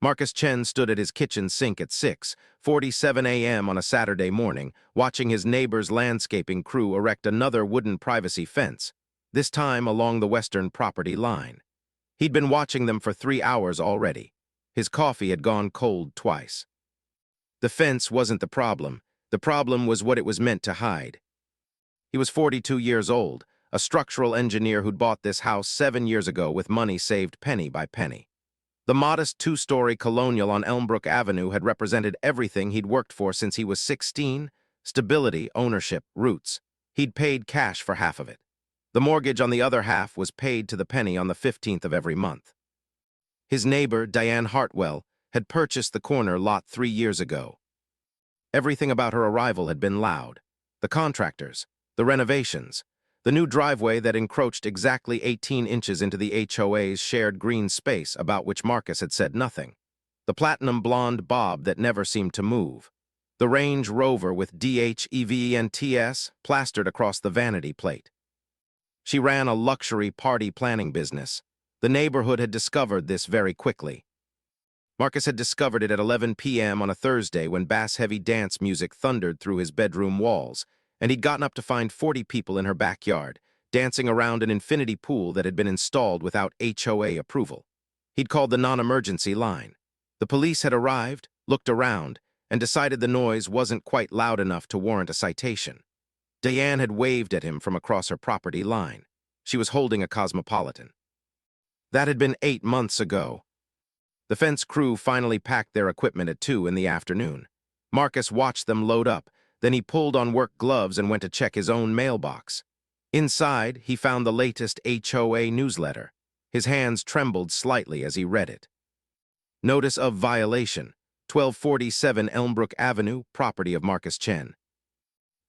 Marcus Chen stood at his kitchen sink at 6:47 a.m. on a Saturday morning, watching his neighbor's landscaping crew erect another wooden privacy fence, this time along the western property line. He'd been watching them for 3 hours already. His coffee had gone cold twice. The fence wasn't the problem. The problem was what it was meant to hide. He was 42 years old, a structural engineer who'd bought this house 7 years ago with money saved penny by penny. The modest two-story colonial on Elmbrook Avenue had represented everything he'd worked for since he was 16: stability, ownership, roots. He'd paid cash for half of it. The mortgage on the other half was paid to the penny on the 15th of every month. His neighbor, Diane Hartwell, had purchased the corner lot 3 years ago. Everything about her arrival had been loud. The contractors, the renovations, the new driveway that encroached exactly 18 inches into the HOA's shared green space about which Marcus had said nothing, the platinum blonde bob that never seemed to move, the Range Rover with DHEVENTS plastered across the vanity plate. She ran a luxury party planning business. The neighborhood had discovered this very quickly. Marcus had discovered it at 11 p.m. on a Thursday when bass-heavy dance music thundered through his bedroom walls, and he'd gotten up to find 40 people in her backyard, dancing around an infinity pool that had been installed without HOA approval. He'd called the non-emergency line. The police had arrived, looked around, and decided the noise wasn't quite loud enough to warrant a citation. Diane had waved at him from across her property line. She was holding a Cosmopolitan. That had been 8 months ago. The fence crew finally packed their equipment at 2 in the afternoon. Marcus watched them load up. Then he pulled on work gloves and went to check his own mailbox. Inside, he found the latest HOA newsletter. His hands trembled slightly as he read it. Notice of violation, 1247 Elmbrook Avenue, property of Marcus Chen.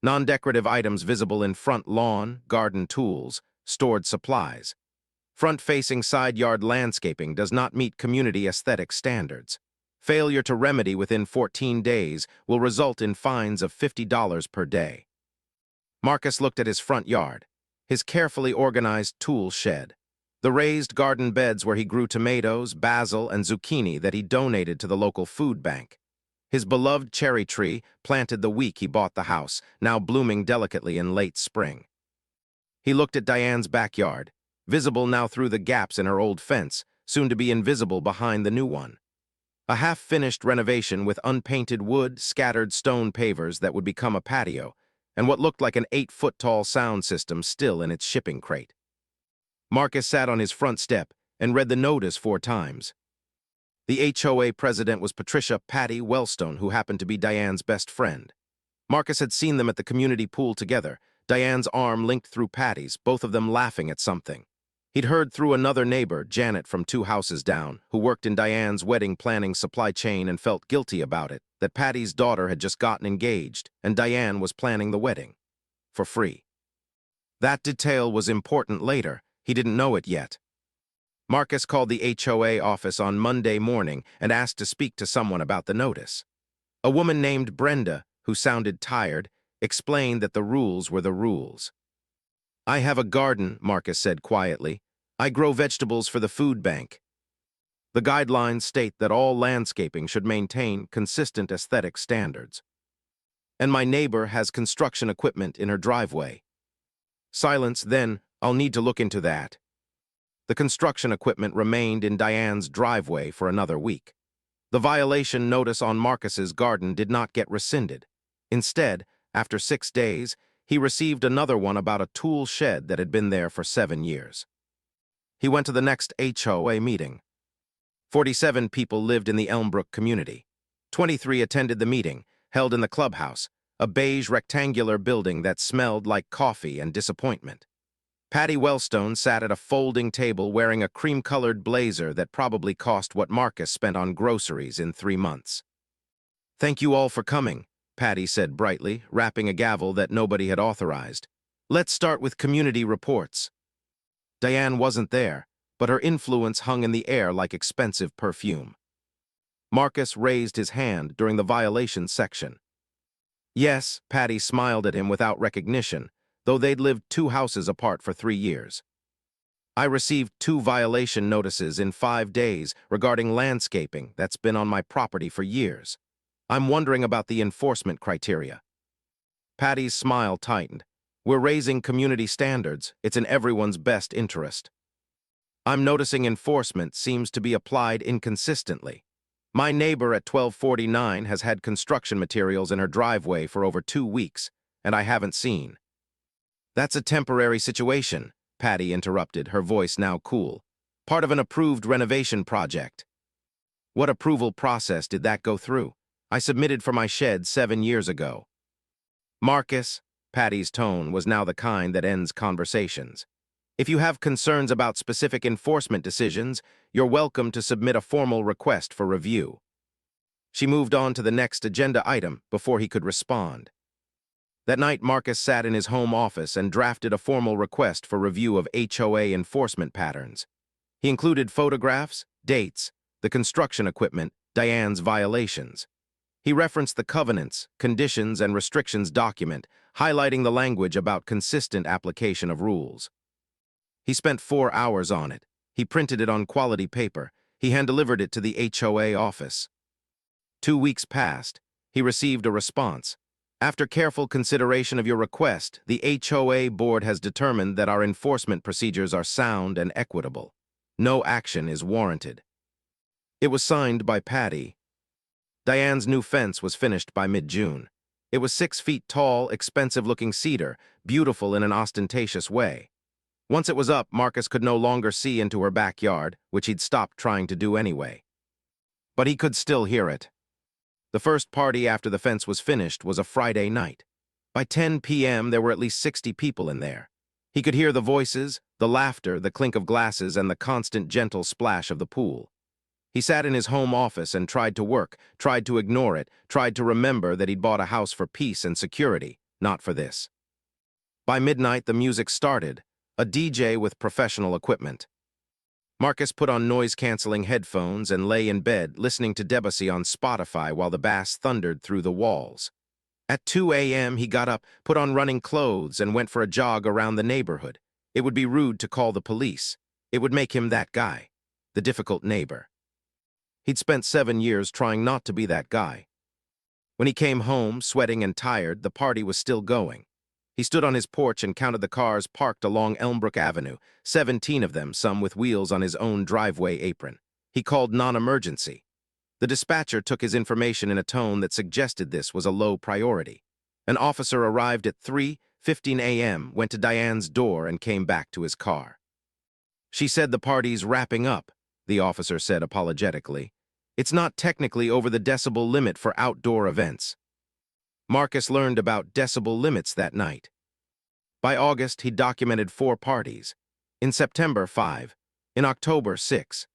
Non-decorative items visible in front lawn, garden tools, stored supplies. Front-facing side yard landscaping does not meet community aesthetic standards. Failure to remedy within 14 days will result in fines of $50 per day. Marcus looked at his front yard, his carefully organized tool shed, the raised garden beds where he grew tomatoes, basil, and zucchini that he donated to the local food bank. His beloved cherry tree, planted the week he bought the house, now blooming delicately in late spring. He looked at Diane's backyard, visible now through the gaps in her old fence, soon to be invisible behind the new one. A half-finished renovation with unpainted wood, scattered stone pavers that would become a patio, and what looked like an 8-foot-tall sound system still in its shipping crate. Marcus sat on his front step and read the notice 4 times. The HOA president was Patricia "Patty" Wellstone, who happened to be Diane's best friend. Marcus had seen them at the community pool together, Diane's arm linked through Patty's, both of them laughing at something. He'd heard through another neighbor, Janet from 2 houses down, who worked in Diane's wedding planning supply chain and felt guilty about it, that Patty's daughter had just gotten engaged and Diane was planning the wedding. For free. That detail was important later. He didn't know it yet. Marcus called the HOA office on Monday morning and asked to speak to someone about the notice. A woman named Brenda, who sounded tired, explained that the rules were the rules. "I have a garden," Marcus said quietly. "I grow vegetables for the food bank." The guidelines state that all landscaping should maintain consistent aesthetic standards. "And my neighbor has construction equipment in her driveway." Silence, then, "I'll need to look into that." The construction equipment remained in Diane's driveway for another week. The violation notice on Marcus's garden did not get rescinded. Instead, after 6 days, he received another one about a tool shed that had been there for 7 years. He went to the next HOA meeting. 47 people lived in the Elmbrook community. 23 attended the meeting, held in the clubhouse, a beige rectangular building that smelled like coffee and disappointment. Patty Wellstone sat at a folding table wearing a cream-colored blazer that probably cost what Marcus spent on groceries in 3 months. "Thank you all for coming," Patty said brightly, rapping a gavel that nobody had authorized. "Let's start with community reports." Diane wasn't there, but her influence hung in the air like expensive perfume. Marcus raised his hand during the violation section. "Yes," Patty smiled at him without recognition, though they'd lived 2 houses apart for 3 years. I received 2 violation notices in 5 days regarding landscaping that's been on my property for years. I'm wondering about the enforcement criteria. Patty's smile tightened. We're raising community standards. It's in everyone's best interest. I'm noticing enforcement seems to be applied inconsistently. My neighbor at 1249 has had construction materials in her driveway for over 2 weeks, and I haven't seen. That's a temporary situation, Patty interrupted, her voice now cool. Part of an approved renovation project. What approval process did that go through? I submitted for my shed 7 years ago. Marcus, Patty's tone was now the kind that ends conversations. If you have concerns about specific enforcement decisions, you're welcome to submit a formal request for review. She moved on to the next agenda item before he could respond. That night, Marcus sat in his home office and drafted a formal request for review of HOA enforcement patterns. He included photographs, dates, the construction equipment, Diane's violations. He referenced the covenants, conditions, and restrictions document, highlighting the language about consistent application of rules. He spent 4 hours on it. He printed it on quality paper. He hand-delivered it to the HOA office. 2 weeks passed. He received a response. After careful consideration of your request, the HOA board has determined that our enforcement procedures are sound and equitable. No action is warranted. It was signed by Patty. Diane's new fence was finished by mid-June. It was 6 feet tall, expensive-looking cedar, beautiful in an ostentatious way. Once it was up, Marcus could no longer see into her backyard, which he'd stopped trying to do anyway. But he could still hear it. The first party after the fence was finished was a Friday night. By 10 p.m., there were at least 60 people in there. He could hear the voices, the laughter, the clink of glasses, and the constant gentle splash of the pool. He sat in his home office and tried to work, tried to ignore it, tried to remember that he'd bought a house for peace and security, not for this. By midnight, the music started, a DJ with professional equipment. Marcus put on noise-canceling headphones and lay in bed listening to Debussy on Spotify while the bass thundered through the walls. At 2 a.m., he got up, put on running clothes, and went for a jog around the neighborhood. It would be rude to call the police. It would make him that guy, the difficult neighbor. He'd spent 7 years trying not to be that guy. When he came home, sweating and tired, the party was still going. He stood on his porch and counted the cars parked along Elmbrook Avenue, 17 of them, some with wheels on his own driveway apron. He called non-emergency. The dispatcher took his information in a tone that suggested this was a low priority. An officer arrived at 3:15 a.m., went to Diane's door, and came back to his car. She said the party's wrapping up, the officer said apologetically. It's not technically over the decibel limit for outdoor events. Marcus learned about decibel limits that night. By August, he documented 4 parties. In September, 5. In October, 6.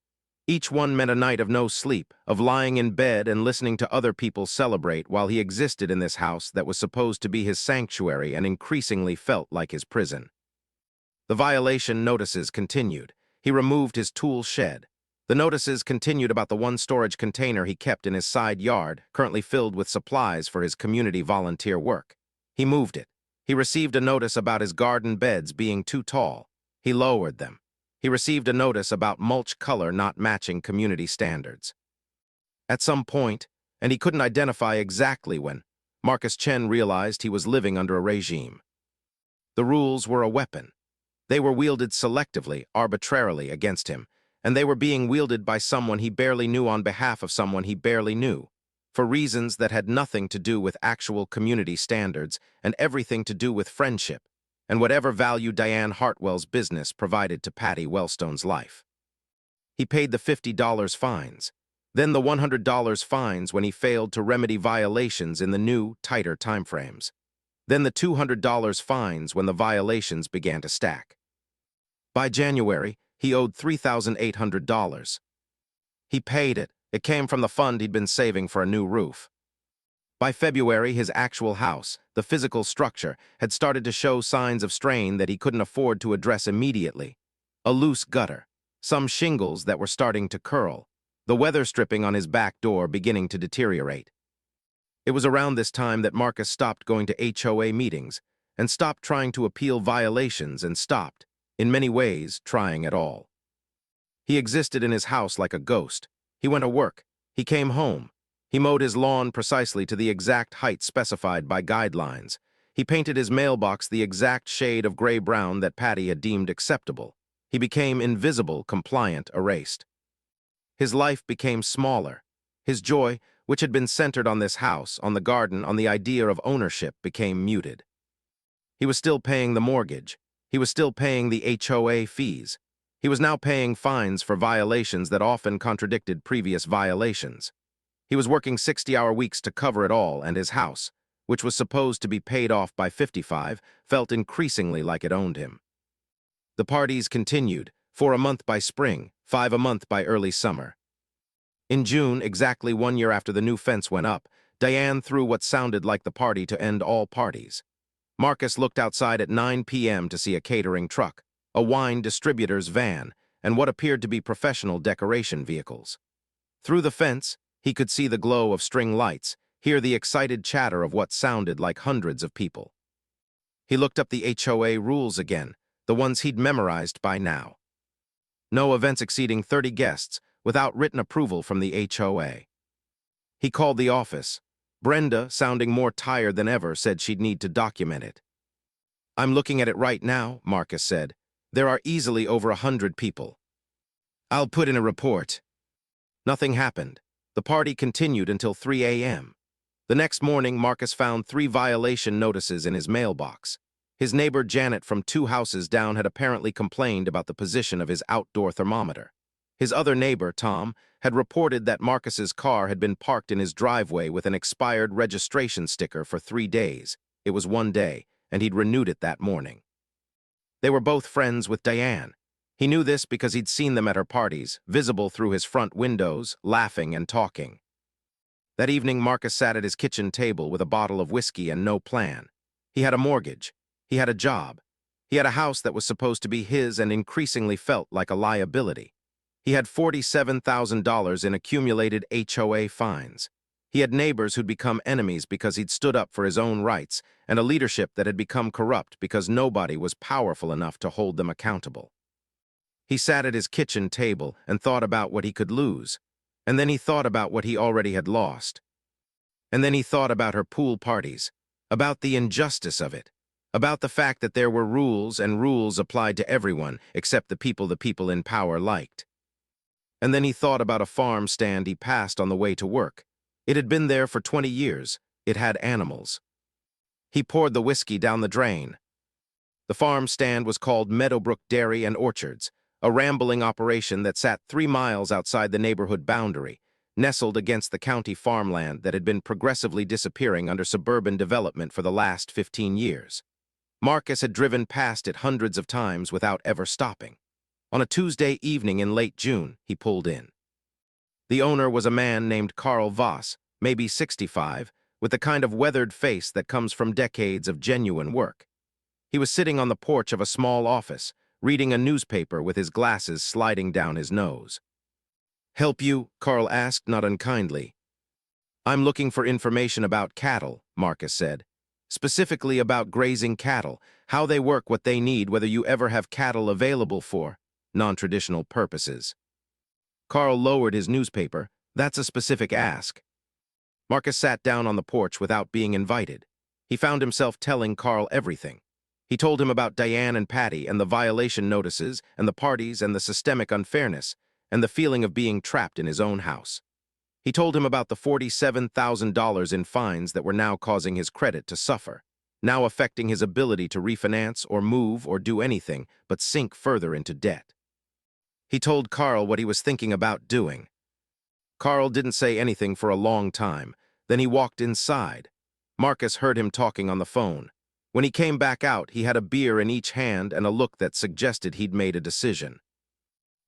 Each one meant a night of no sleep, of lying in bed and listening to other people celebrate while he existed in this house that was supposed to be his sanctuary and increasingly felt like his prison. The violation notices continued. He removed his tool shed. The notices continued about the one storage container he kept in his side yard, currently filled with supplies for his community volunteer work. He moved it. He received a notice about his garden beds being too tall. He lowered them. He received a notice about mulch color not matching community standards. At some point, and he couldn't identify exactly when, Marcus Chen realized he was living under a regime. The rules were a weapon. They were wielded selectively, arbitrarily against him, and they were being wielded by someone he barely knew on behalf of someone he barely knew, for reasons that had nothing to do with actual community standards and everything to do with friendship, and whatever value Diane Hartwell's business provided to Patty Wellstone's life. He paid the $50 fines, then the $100 fines when he failed to remedy violations in the new, tighter timeframes, then the $200 fines when the violations began to stack. By January, he owed $3,800. He paid it. It came from the fund he'd been saving for a new roof. By February, his actual house, the physical structure, had started to show signs of strain that he couldn't afford to address immediately. A loose gutter, some shingles that were starting to curl, the weather stripping on his back door beginning to deteriorate. It was around this time that Marcus stopped going to HOA meetings and stopped trying to appeal violations and stopped, in many ways trying at all. He existed in his house like a ghost. He went to work. He came home. He mowed his lawn precisely to the exact height specified by guidelines. He painted his mailbox the exact shade of gray-brown that Patty had deemed acceptable. He became invisible, compliant, erased. His life became smaller. His joy, which had been centered on this house, on the garden, on the idea of ownership, became muted. He was still paying the mortgage. He was still paying the HOA fees. He was now paying fines for violations that often contradicted previous violations. He was working 60-hour weeks to cover it all, and his house, which was supposed to be paid off by 55, felt increasingly like it owned him. The parties continued, 4 a month by spring, 5 a month by early summer. In June, exactly 1 year after the new fence went up, Diane threw what sounded like the party to end all parties. Marcus looked outside at 9 p.m. to see a catering truck, a wine distributor's van, and what appeared to be professional decoration vehicles. Through the fence, he could see the glow of string lights, hear the excited chatter of what sounded like hundreds of people. He looked up the HOA rules again, the ones he'd memorized by now. No events exceeding 30 guests without written approval from the HOA. He called the office. Brenda, sounding more tired than ever, said she'd need to document it. "I'm looking at it right now," Marcus said. "There are easily over 100 people. I'll put in a report." Nothing happened. The party continued until 3 a.m. The next morning, Marcus found 3 violation notices in his mailbox. His neighbor Janet from 2 houses down had apparently complained about the position of his outdoor thermometer. His other neighbor, Tom, had reported that Marcus's car had been parked in his driveway with an expired registration sticker for 3 days. It was 1 day, and he'd renewed it that morning. They were both friends with Diane. He knew this because he'd seen them at her parties, visible through his front windows, laughing and talking. That evening, Marcus sat at his kitchen table with a bottle of whiskey and no plan. He had a mortgage. He had a job. He had a house that was supposed to be his and increasingly felt like a liability. He had $47,000 in accumulated HOA fines. He had neighbors who'd become enemies because he'd stood up for his own rights, and a leadership that had become corrupt because nobody was powerful enough to hold them accountable. He sat at his kitchen table and thought about what he could lose, and then he thought about what he already had lost. And then he thought about her pool parties, about the injustice of it, about the fact that there were rules and rules applied to everyone except the people in power liked. And then he thought about a farm stand he passed on the way to work. It had been there for 20 years. It had animals. He poured the whiskey down the drain. The farm stand was called Meadowbrook Dairy and Orchards, a rambling operation that sat 3 miles outside the neighborhood boundary, nestled against the county farmland that had been progressively disappearing under suburban development for the last 15 years. Marcus had driven past it hundreds of times without ever stopping. On a Tuesday evening in late June, he pulled in. The owner was a man named Carl Voss, maybe 65, with the kind of weathered face that comes from decades of genuine work. He was sitting on the porch of a small office, reading a newspaper with his glasses sliding down his nose. "Help you?" Carl asked, not unkindly. "I'm looking for information about cattle," Marcus said. "Specifically about grazing cattle, how they work, what they need, whether you ever have cattle available for non-traditional purposes." Carl lowered his newspaper. "That's a specific ask." Marcus sat down on the porch without being invited. He found himself telling Carl everything. He told him about Diane and Patty and the violation notices and the parties and the systemic unfairness and the feeling of being trapped in his own house. He told him about the $47,000 in fines that were now causing his credit to suffer, now affecting his ability to refinance or move or do anything but sink further into debt. He told Carl what he was thinking about doing. Carl didn't say anything for a long time. Then he walked inside. Marcus heard him talking on the phone. When he came back out, he had a beer in each hand and a look that suggested he'd made a decision.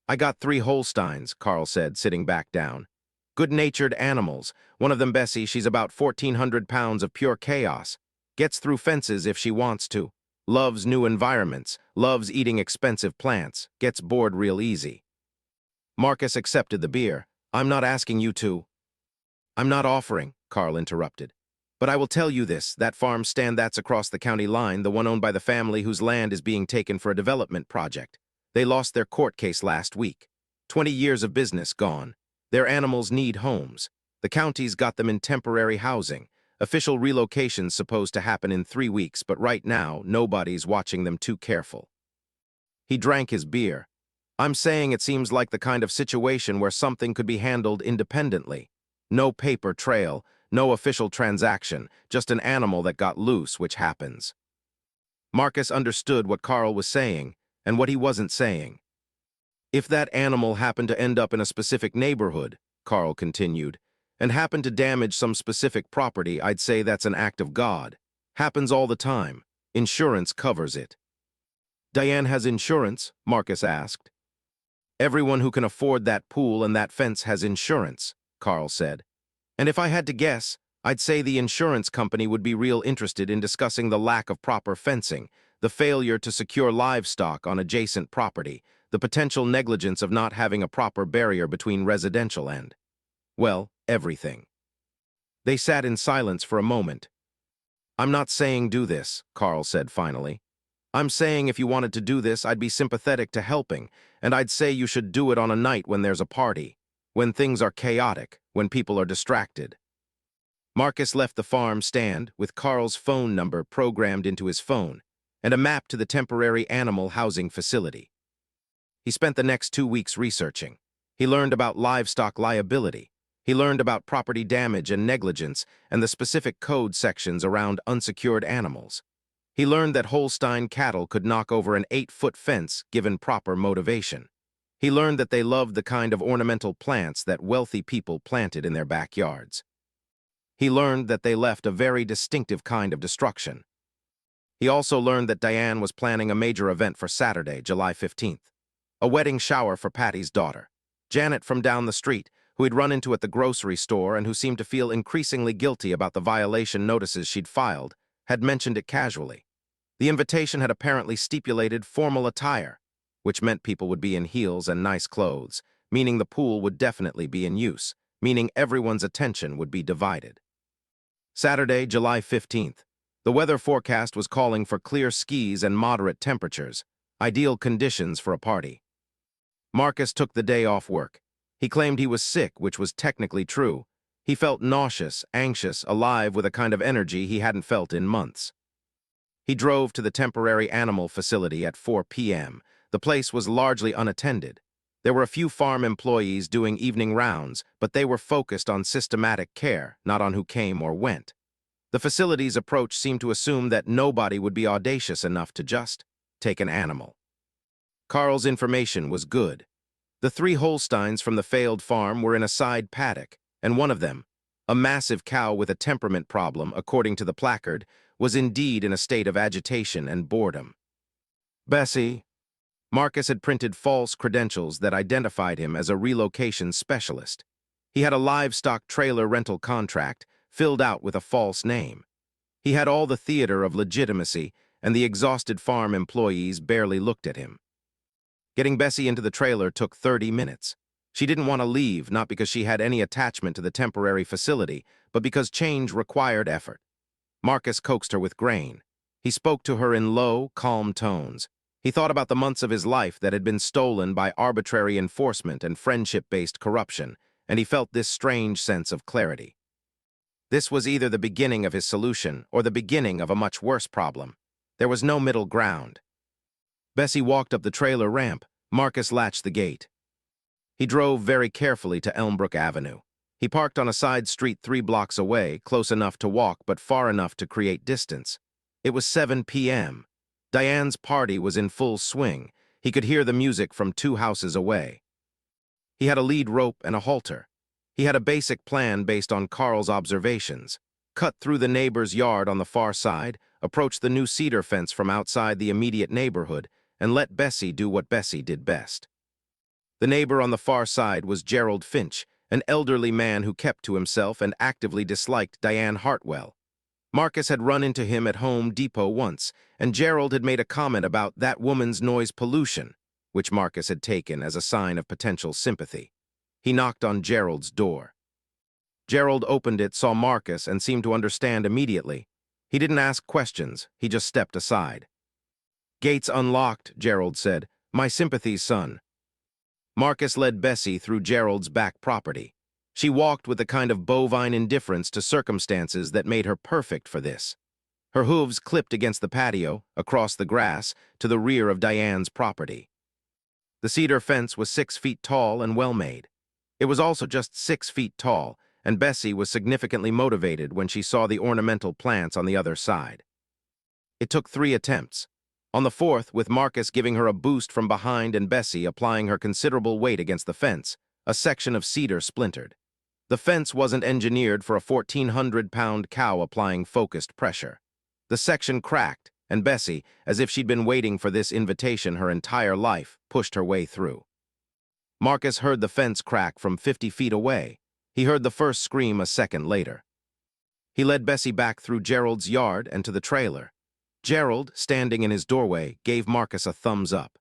"I got 3 Holsteins," Carl said, sitting back down. "Good-natured animals. One of them, Bessie, she's about 1,400 pounds of pure chaos. Gets through fences if she wants to. Loves new environments. Loves eating expensive plants. Gets bored real easy." Marcus accepted the beer. "I'm not asking you to." "I'm not offering," Carl interrupted. But I will tell you this, that farm stand that's across the county line, the one owned by the family whose land is being taken for a development project. They lost their court case last week. 20 years of business gone. Their animals need homes. The county's got them in temporary housing. Official relocation's supposed to happen in 3 weeks, but right now, nobody's watching them too careful. He drank his beer. I'm saying it seems like the kind of situation where something could be handled independently. No paper trail, no official transaction, just an animal that got loose, which happens. Marcus understood what Carl was saying and what he wasn't saying. If that animal happened to end up in a specific neighborhood, Carl continued, and happened to damage some specific property, I'd say that's an act of God. Happens all the time. Insurance covers it. Diane has insurance? Marcus asked. Everyone who can afford that pool and that fence has insurance, Carl said. And if I had to guess, I'd say the insurance company would be real interested in discussing the lack of proper fencing, the failure to secure livestock on adjacent property, the potential negligence of not having a proper barrier between residential and, well, everything. They sat in silence for a moment. I'm not saying do this, Carl said finally. I'm saying if you wanted to do this, I'd be sympathetic to helping, and I'd say you should do it on a night when there's a party, when things are chaotic, when people are distracted. Marcus left the farm stand with Carl's phone number programmed into his phone and a map to the temporary animal housing facility. He spent the next 2 weeks researching. He learned about livestock liability. He learned about property damage and negligence and the specific code sections around unsecured animals. He learned that Holstein cattle could knock over an 8-foot fence given proper motivation. He learned that they loved the kind of ornamental plants that wealthy people planted in their backyards. He learned that they left a very distinctive kind of destruction. He also learned that Diane was planning a major event for Saturday, July 15th. A wedding shower for Patty's daughter. Janet from down the street, who he'd run into at the grocery store and who seemed to feel increasingly guilty about the violation notices she'd filed, had mentioned it casually. The invitation had apparently stipulated formal attire, which meant people would be in heels and nice clothes, meaning the pool would definitely be in use, meaning everyone's attention would be divided. Saturday, July 15th. The weather forecast was calling for clear skies and moderate temperatures, ideal conditions for a party. Marcus took the day off work. He claimed he was sick, which was technically true. He felt nauseous, anxious, alive with a kind of energy he hadn't felt in months. He drove to the temporary animal facility at 4 p.m. The place was largely unattended. There were a few farm employees doing evening rounds, but they were focused on systematic care, not on who came or went. The facility's approach seemed to assume that nobody would be audacious enough to just take an animal. Carl's information was good. The 3 Holsteins from the failed farm were in a side paddock, and one of them, a massive cow with a temperament problem, according to the placard, was indeed in a state of agitation and boredom. Bessie. Marcus had printed false credentials that identified him as a relocation specialist. He had a livestock trailer rental contract filled out with a false name. He had all the theater of legitimacy, and the exhausted farm employees barely looked at him. Getting Bessie into the trailer took 30 minutes. She didn't want to leave, not because she had any attachment to the temporary facility, but because change required effort. Marcus coaxed her with grain. He spoke to her in low, calm tones. He thought about the months of his life that had been stolen by arbitrary enforcement and friendship-based corruption, and he felt this strange sense of clarity. This was either the beginning of his solution or the beginning of a much worse problem. There was no middle ground. Bessie walked up the trailer ramp. Marcus latched the gate. He drove very carefully to Elmbrook Avenue. He parked on a side street 3 blocks away, close enough to walk but far enough to create distance. It was 7 p.m. Diane's party was in full swing. He could hear the music from 2 houses away. He had a lead rope and a halter. He had a basic plan based on Carl's observations. Cut through the neighbor's yard on the far side, approach the new cedar fence from outside the immediate neighborhood, and let Bessie do what Bessie did best. The neighbor on the far side was Gerald Finch, an elderly man who kept to himself and actively disliked Diane Hartwell. Marcus had run into him at Home Depot once, and Gerald had made a comment about that woman's noise pollution, which Marcus had taken as a sign of potential sympathy. He knocked on Gerald's door. Gerald opened it, saw Marcus, and seemed to understand immediately. He didn't ask questions, he just stepped aside. "Gates unlocked," Gerald said. "My sympathies, son." Marcus led Bessie through Gerald's back property. She walked with a kind of bovine indifference to circumstances that made her perfect for this. Her hooves clipped against the patio, across the grass, to the rear of Diane's property. The cedar fence was 6 feet tall and well-made. It was also just 6 feet tall, and Bessie was significantly motivated when she saw the ornamental plants on the other side. It took 3 attempts. On the 4th, with Marcus giving her a boost from behind and Bessie applying her considerable weight against the fence, a section of cedar splintered. The fence wasn't engineered for a 1,400-pound cow applying focused pressure. The section cracked, and Bessie, as if she'd been waiting for this invitation her entire life, pushed her way through. Marcus heard the fence crack from 50 feet away. He heard the first scream a second later. He led Bessie back through Gerald's yard and to the trailer. Gerald, standing in his doorway, gave Marcus a thumbs up.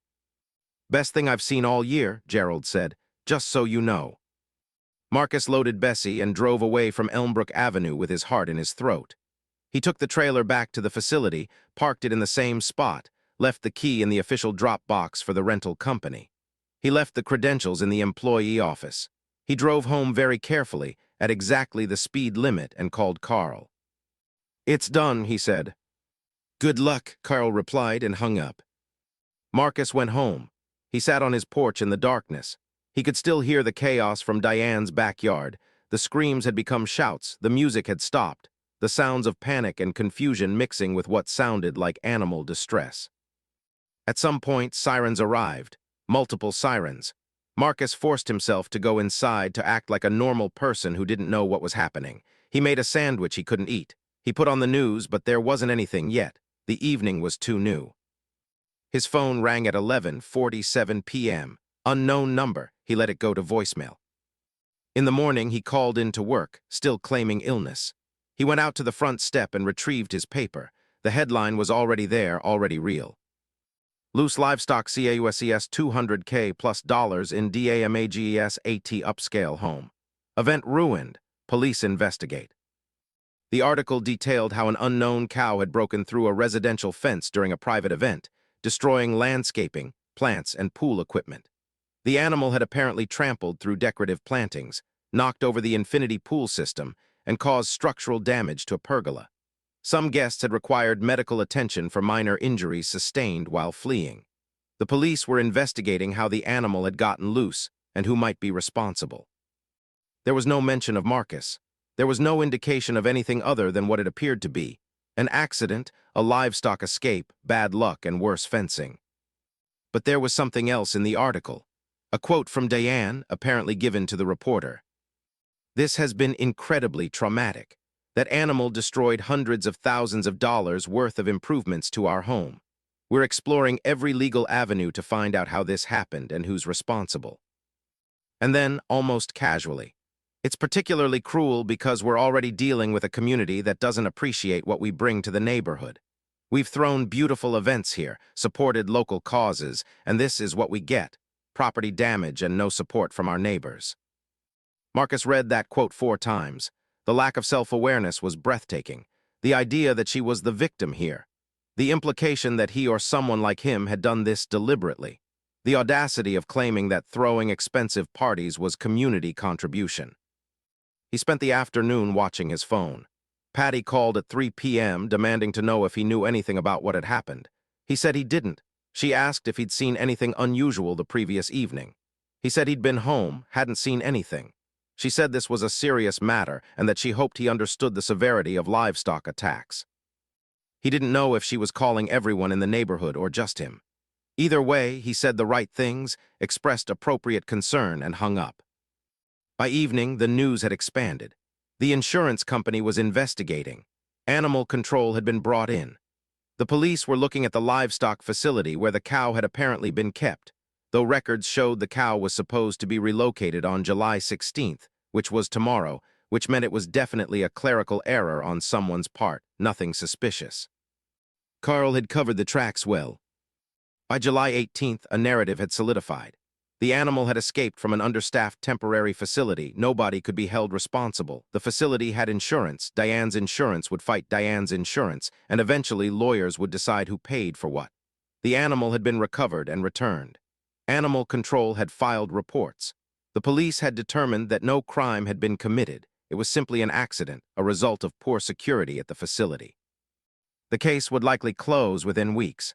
"Best thing I've seen all year," Gerald said, "just so you know." Marcus loaded Bessie and drove away from Elmbrook Avenue with his heart in his throat. He took the trailer back to the facility, parked it in the same spot, left the key in the official drop box for the rental company. He left the credentials in the employee office. He drove home very carefully, at exactly the speed limit, and called Carl. "It's done," he said. "Good luck," Carl replied and hung up. Marcus went home. He sat on his porch in the darkness. He could still hear the chaos from Diane's backyard. The screams had become shouts, the music had stopped, the sounds of panic and confusion mixing with what sounded like animal distress. At some point, sirens arrived, multiple sirens. Marcus forced himself to go inside to act like a normal person who didn't know what was happening. He made a sandwich he couldn't eat. He put on the news, but there wasn't anything yet. The evening was too new. His phone rang at 11:47 p.m. Unknown number. He let it go to voicemail. In the morning, he called in to work, still claiming illness. He went out to the front step and retrieved his paper. The headline was already there, already real. Loose livestock CAUSES $200K plus dollars in DAMAGES AT upscale home. Event ruined. Police investigate. The article detailed how an unknown cow had broken through a residential fence during a private event, destroying landscaping, plants, and pool equipment. The animal had apparently trampled through decorative plantings, knocked over the infinity pool system, and caused structural damage to a pergola. Some guests had required medical attention for minor injuries sustained while fleeing. The police were investigating how the animal had gotten loose and who might be responsible. There was no mention of Marcus. There was no indication of anything other than what it appeared to be: an accident, a livestock escape, bad luck, and worse fencing. But there was something else in the article. A quote from Diane, apparently given to the reporter. "This has been incredibly traumatic. That animal destroyed hundreds of thousands of dollars worth of improvements to our home. We're exploring every legal avenue to find out how this happened and who's responsible." And then, almost casually, "It's particularly cruel because we're already dealing with a community that doesn't appreciate what we bring to the neighborhood. We've thrown beautiful events here, supported local causes, and this is what we get: property damage and no support from our neighbors." Marcus read that quote 4 times. The lack of self-awareness was breathtaking. The idea that she was the victim here. The implication that he or someone like him had done this deliberately. The audacity of claiming that throwing expensive parties was community contribution. He spent the afternoon watching his phone. Patty called at 3 p.m. demanding to know if he knew anything about what had happened. He said he didn't. She asked if he'd seen anything unusual the previous evening. He said he'd been home, hadn't seen anything. She said this was a serious matter and that she hoped he understood the severity of livestock attacks. He didn't know if she was calling everyone in the neighborhood or just him. Either way, he said the right things, expressed appropriate concern, and hung up. By evening, the news had expanded. The insurance company was investigating. Animal control had been brought in. The police were looking at the livestock facility where the cow had apparently been kept, though records showed the cow was supposed to be relocated on July 16th, which was tomorrow, which meant it was definitely a clerical error on someone's part, nothing suspicious. Carl had covered the tracks well. By July 18th, a narrative had solidified. The animal had escaped from an understaffed temporary facility. Nobody could be held responsible. The facility had insurance. Diane's insurance would fight Diane's insurance, and eventually lawyers would decide who paid for what. The animal had been recovered and returned. Animal control had filed reports. The police had determined that no crime had been committed. It was simply an accident, a result of poor security at the facility. The case would likely close within weeks.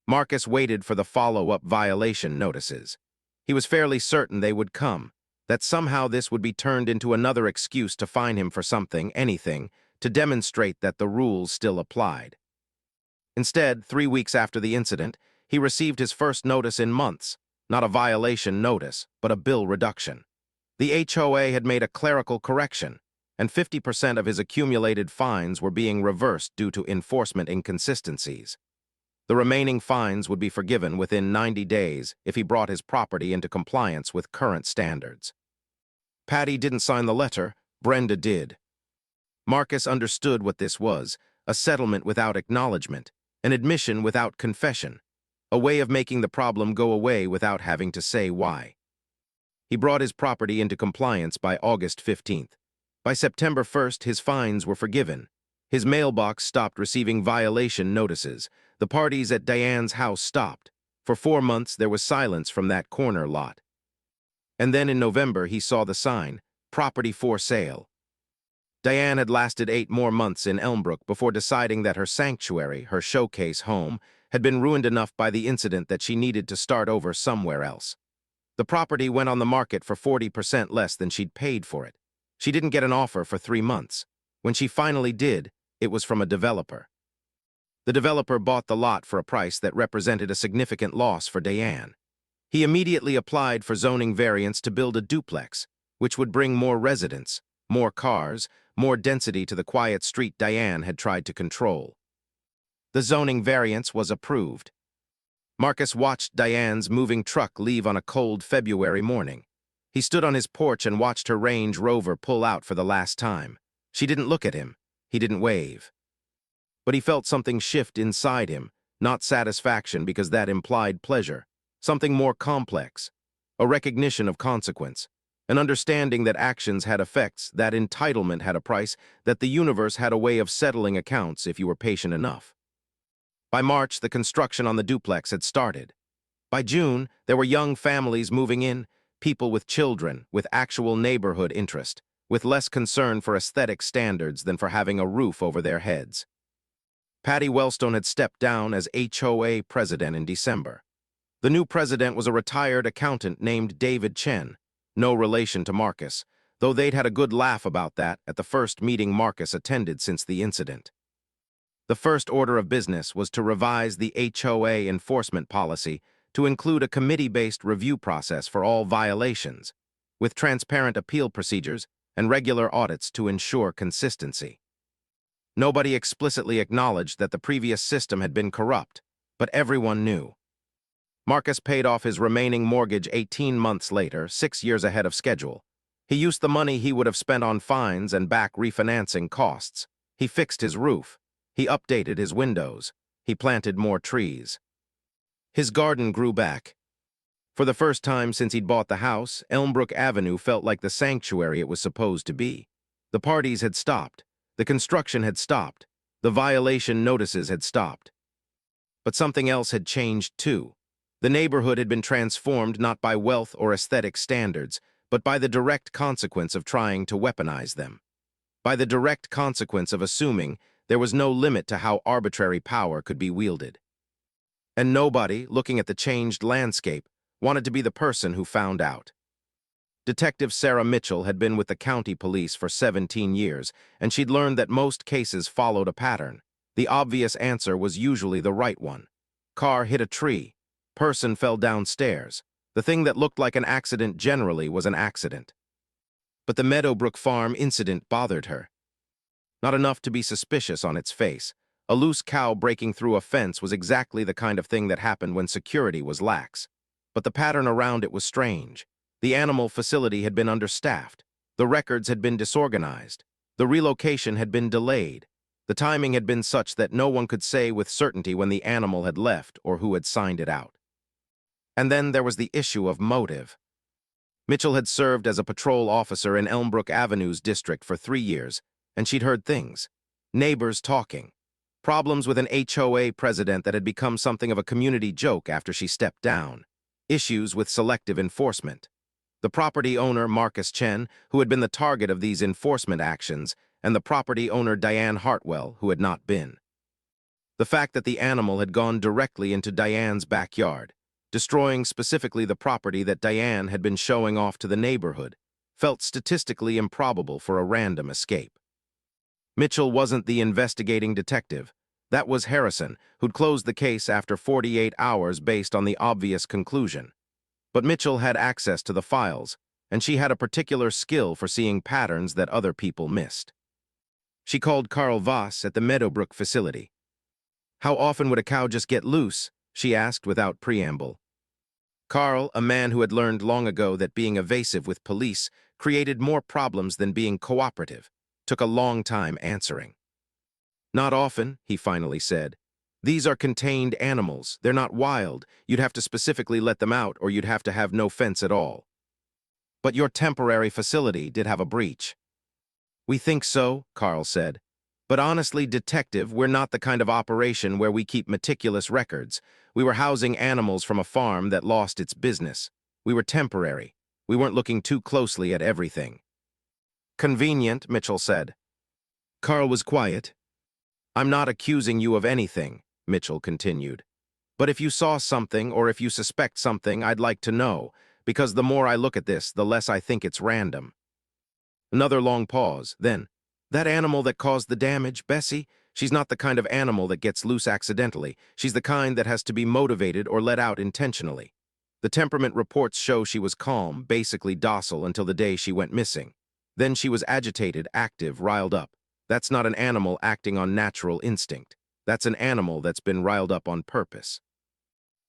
Marcus waited for the follow-up violation notices. He was fairly certain they would come, that somehow this would be turned into another excuse to fine him for something, anything, to demonstrate that the rules still applied. Instead, 3 weeks after the incident, he received his first notice in months, not a violation notice, but a bill reduction. The HOA had made a clerical correction, and 50% of his accumulated fines were being reversed due to enforcement inconsistencies. The remaining fines would be forgiven within 90 days if he brought his property into compliance with current standards. Patty didn't sign the letter, Brenda did. Marcus understood what this was, a settlement without acknowledgement, an admission without confession, a way of making the problem go away without having to say why. He brought his property into compliance by August 15th. By September 1st, his fines were forgiven. His mailbox stopped receiving violation notices. The parties at Diane's house stopped. For 4 months, there was silence from that corner lot. And then in November, he saw the sign, "Property for sale." Diane had lasted 8 more months in Elmbrook before deciding that her sanctuary, her showcase home, had been ruined enough by the incident that she needed to start over somewhere else. The property went on the market for 40% less than she'd paid for it. She didn't get an offer for 3 months. When she finally did, it was from a developer. The developer bought the lot for a price that represented a significant loss for Diane. He immediately applied for zoning variance to build a duplex, which would bring more residents, more cars, more density to the quiet street Diane had tried to control. The zoning variance was approved. Marcus watched Diane's moving truck leave on a cold February morning. He stood on his porch and watched her Range Rover pull out for the last time. She didn't look at him. He didn't wave. But he felt something shift inside him, not satisfaction because that implied pleasure, something more complex, a recognition of consequence, an understanding that actions had effects, that entitlement had a price, that the universe had a way of settling accounts if you were patient enough. By March, the construction on the duplex had started. By June, there were young families moving in, people with children, with actual neighborhood interest, with less concern for aesthetic standards than for having a roof over their heads. Patty Wellstone had stepped down as HOA president in December. The new president was a retired accountant named David Chen, no relation to Marcus, though they'd had a good laugh about that at the first meeting Marcus attended since the incident. The first order of business was to revise the HOA enforcement policy to include a committee-based review process for all violations, with transparent appeal procedures and regular audits to ensure consistency. Nobody explicitly acknowledged that the previous system had been corrupt, but everyone knew. Marcus paid off his remaining mortgage 18 months later, 6 years ahead of schedule. He used the money he would have spent on fines and back refinancing costs. He fixed his roof. He updated his windows. He planted more trees. His garden grew back. For the first time since he'd bought the house, Elmbrook Avenue felt like the sanctuary it was supposed to be. The parties had stopped. The construction had stopped. The violation notices had stopped. But something else had changed too. The neighborhood had been transformed not by wealth or aesthetic standards, but by the direct consequence of trying to weaponize them. By the direct consequence of assuming there was no limit to how arbitrary power could be wielded. And nobody, looking at the changed landscape, wanted to be the person who found out. Detective Sarah Mitchell had been with the county police for 17 years, and she'd learned that most cases followed a pattern. The obvious answer was usually the right one. Car hit a tree. Person fell downstairs. The thing that looked like an accident generally was an accident. But the Meadowbrook Farm incident bothered her. Not enough to be suspicious on its face. A loose cow breaking through a fence was exactly the kind of thing that happened when security was lax. But the pattern around it was strange. The animal facility had been understaffed. The records had been disorganized. The relocation had been delayed. The timing had been such that no one could say with certainty when the animal had left or who had signed it out. And then there was the issue of motive. Mitchell had served as a patrol officer in Elmbrook Avenue's district for 3 years, and she'd heard things. Neighbors talking. Problems with an HOA president that had become something of a community joke after she stepped down. Issues with selective enforcement. The property owner, Marcus Chen, who had been the target of these enforcement actions, and the property owner, Diane Hartwell, who had not been. The fact that the animal had gone directly into Diane's backyard, destroying specifically the property that Diane had been showing off to the neighborhood, felt statistically improbable for a random escape. Mitchell wasn't the investigating detective. That was Harrison, who'd closed the case after 48 hours based on the obvious conclusion. But Mitchell had access to the files, and she had a particular skill for seeing patterns that other people missed. She called Carl Voss at the Meadowbrook facility. "How often would a cow just get loose?" she asked without preamble. Carl, a man who had learned long ago that being evasive with police created more problems than being cooperative, took a long time answering. "Not often," he finally said. "These are contained animals. They're not wild. You'd have to specifically let them out, or you'd have to have no fence at all." "But your temporary facility did have a breach." "We think so," Carl said. "But honestly, detective, we're not the kind of operation where we keep meticulous records. We were housing animals from a farm that lost its business. We were temporary. We weren't looking too closely at everything." "Convenient," Mitchell said. Carl was quiet. "I'm not accusing you of anything," Mitchell continued. "But if you saw something or if you suspect something, I'd like to know, because the more I look at this, the less I think it's random." Another long pause, then, "That animal that caused the damage, Bessie, she's not the kind of animal that gets loose accidentally. She's the kind that has to be motivated or let out intentionally. The temperament reports show she was calm, basically docile until the day she went missing. Then she was agitated, active, riled up. That's not an animal acting on natural instinct. That's an animal that's been riled up on purpose."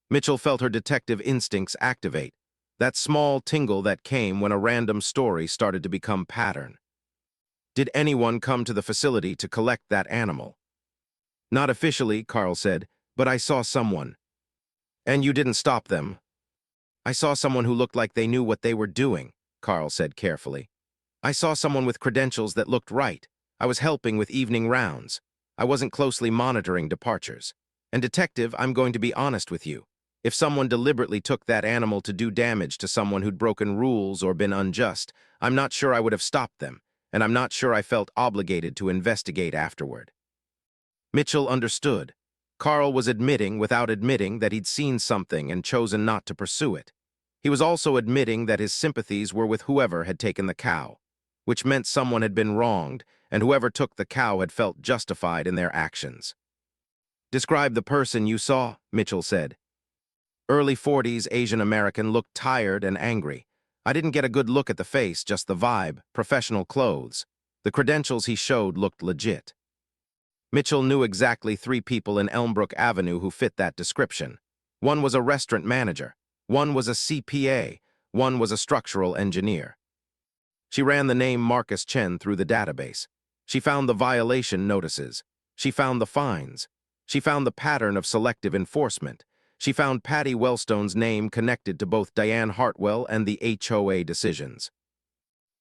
Mitchell felt her detective instincts activate, that small tingle that came when a random story started to become pattern. "Did anyone come to the facility to collect that animal?" "Not officially," Carl said, "but I saw someone." "And you didn't stop them?" "I saw someone who looked like they knew what they were doing," Carl said carefully. "I saw someone with credentials that looked right. I was helping with evening rounds. I wasn't closely monitoring departures. And detective, I'm going to be honest with you. If someone deliberately took that animal to do damage to someone who'd broken rules or been unjust, I'm not sure I would have stopped them, and I'm not sure I felt obligated to investigate afterward." Mitchell understood. Carl was admitting without admitting that he'd seen something and chosen not to pursue it. He was also admitting that his sympathies were with whoever had taken the cow, which meant someone had been wronged, and whoever took the cow had felt justified in their actions. "Describe the person you saw," Mitchell said. "Early 40s Asian American, looked tired and angry. I didn't get a good look at the face, just the vibe, professional clothes. The credentials he showed looked legit." Mitchell knew exactly 3 people in Elmbrook Avenue who fit that description. One was a restaurant manager. One was a CPA. One was a structural engineer. She ran the name Marcus Chen through the database. She found the violation notices. She found the fines. She found the pattern of selective enforcement. She found Patty Wellstone's name connected to both Diane Hartwell and the HOA decisions.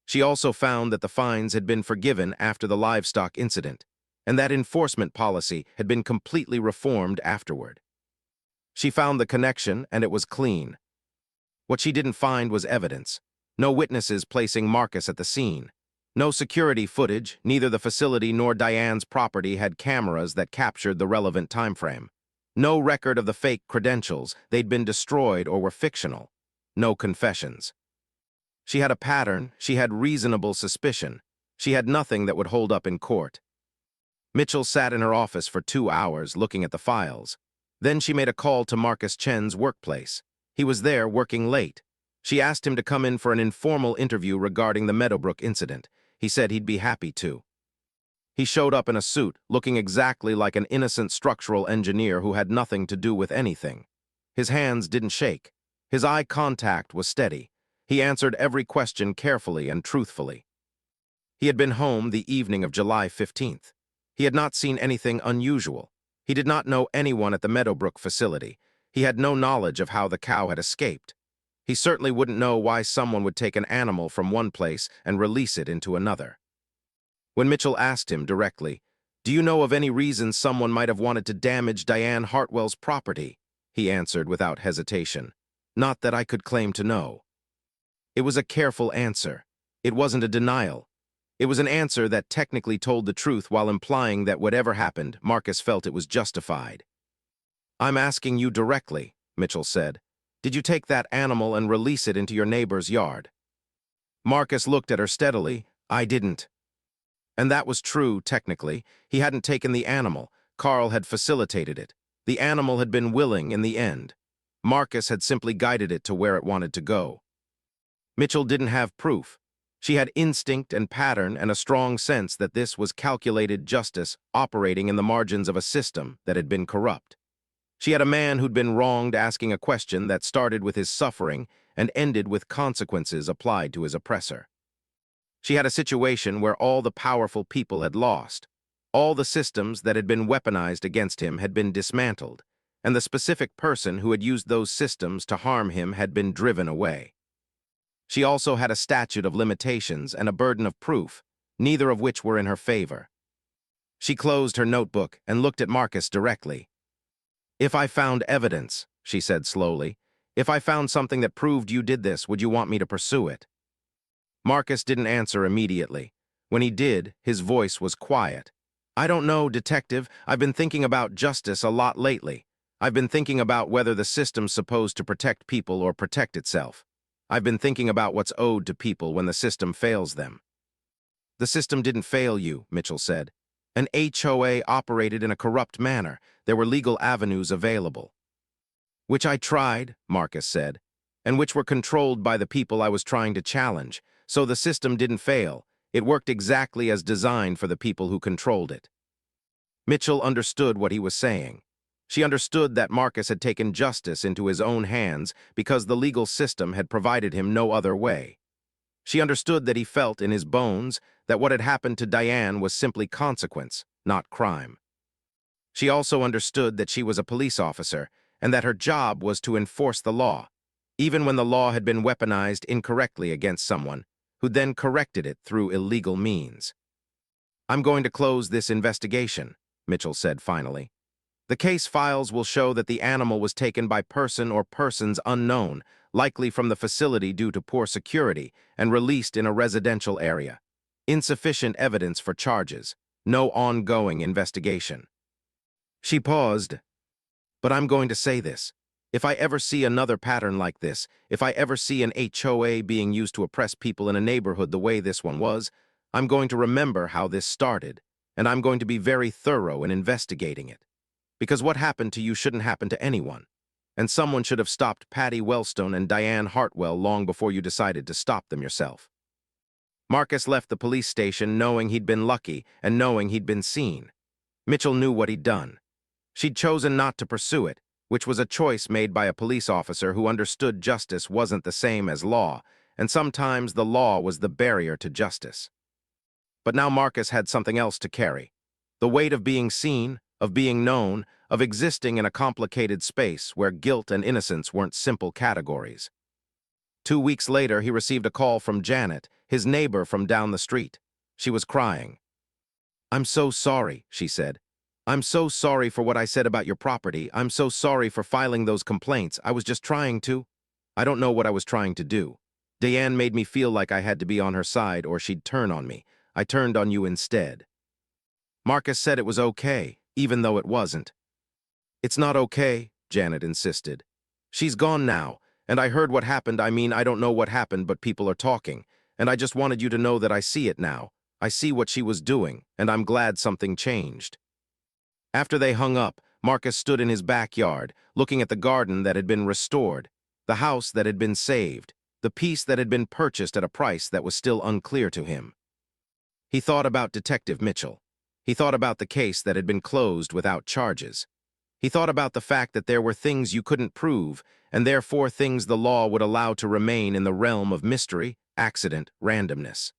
She also found that the fines had been forgiven after the livestock incident, and that enforcement policy had been completely reformed afterward. She found the connection, and it was clean. What she didn't find was evidence. No witnesses placing Marcus at the scene. No security footage. Neither the facility nor Diane's property had cameras that captured the relevant timeframe. No record of the fake credentials. They'd been destroyed or were fictional. No confessions. She had a pattern. She had reasonable suspicion. She had nothing that would hold up in court. Mitchell sat in her office for 2 hours looking at the files. Then she made a call to Marcus Chen's workplace. He was there working late. She asked him to come in for an informal interview regarding the Meadowbrook incident. He said he'd be happy to. He showed up in a suit, looking exactly like an innocent structural engineer who had nothing to do with anything. His hands didn't shake. His eye contact was steady. He answered every question carefully and truthfully. He had been home the evening of July 15th. He had not seen anything unusual. He did not know anyone at the Meadowbrook facility. He had no knowledge of how the cow had escaped. He certainly wouldn't know why someone would take an animal from one place and release it into another. When Mitchell asked him directly, "Do you know of any reason someone might have wanted to damage Diane Hartwell's property?" he answered without hesitation, "Not that I could claim to know." It was a careful answer. It wasn't a denial. It was an answer that technically told the truth while implying that whatever happened, Marcus felt it was justified. "I'm asking you directly," Mitchell said. "Did you take that animal and release it into your neighbor's yard?" Marcus looked at her steadily. "I didn't." And that was true, technically. He hadn't taken the animal. Carl had facilitated it. The animal had been willing in the end. Marcus had simply guided it to where it wanted to go. Mitchell didn't have proof. She had instinct and pattern and a strong sense that this was calculated justice operating in the margins of a system that had been corrupt. She had a man who'd been wronged asking a question that started with his suffering and ended with consequences applied to his oppressor. She had a situation where all the powerful people had lost. All the systems that had been weaponized against him had been dismantled, and the specific person who had used those systems to harm him had been driven away. She also had a statute of limitations and a burden of proof, neither of which were in her favor. She closed her notebook and looked at Marcus directly. "If I found evidence," she said slowly, "if I found something that proved you did this, would you want me to pursue it?" Marcus didn't answer immediately. When he did, his voice was quiet. "I don't know, Detective. I've been thinking about justice a lot lately. I've been thinking about whether the system's supposed to protect people or protect itself. I've been thinking about what's owed to people when the system fails them." "The system didn't fail you," Mitchell said. "An HOA operated in a corrupt manner. There were legal avenues available." "Which I tried," Marcus said, "and which were controlled by the people I was trying to challenge. So the system didn't fail. It worked exactly as designed for the people who controlled it." Mitchell understood what he was saying. She understood that Marcus had taken justice into his own hands because the legal system had provided him no other way. She understood that he felt in his bones that what had happened to Diane was simply consequence, not crime. She also understood that she was a police officer and that her job was to enforce the law, even when the law had been weaponized incorrectly against someone, who then corrected it through illegal means. "I'm going to close this investigation," Mitchell said finally. "The case files will show that the animal was taken by person or persons unknown, likely from the facility due to poor security, and released in a residential area. Insufficient evidence for charges. No ongoing investigation." She paused. "But I'm going to say this. If I ever see another pattern like this, if I ever see an HOA being used to oppress people in a neighborhood the way this one was, I'm going to remember how this started, and I'm going to be very thorough in investigating it. Because what happened to you shouldn't happen to anyone, and someone should have stopped Patty Wellstone and Diane Hartwell long before you decided to stop them yourself." Marcus left the police station knowing he'd been lucky and knowing he'd been seen. Mitchell knew what he'd done. She'd chosen not to pursue it, which was a choice made by a police officer who understood justice wasn't the same as law, and sometimes the law was the barrier to justice. But now Marcus had something else to carry. The weight of being seen, of being known, of existing in a complicated space where guilt and innocence weren't simple categories. 2 weeks later, he received a call from Janet, his neighbor from down the street. She was crying. "I'm so sorry," she said. "I'm so sorry for what I said about your property. I'm so sorry for filing those complaints. I was just trying to. I don't know what I was trying to do. Diane made me feel like I had to be on her side or she'd turn on me. I turned on you instead." Marcus said it was okay, even though it wasn't. "It's not okay," Janet insisted. "She's gone now, and I heard what happened. I mean, I don't know what happened, but people are talking, and I just wanted you to know that I see it now. I see what she was doing, and I'm glad something changed." After they hung up, Marcus stood in his backyard, looking at the garden that had been restored, the house that had been saved, the peace that had been purchased at a price that was still unclear to him. He thought about Detective Mitchell. He thought about the case that had been closed without charges. He thought about the fact that there were things you couldn't prove, and therefore things the law would allow to remain in the realm of mystery, accident, randomness.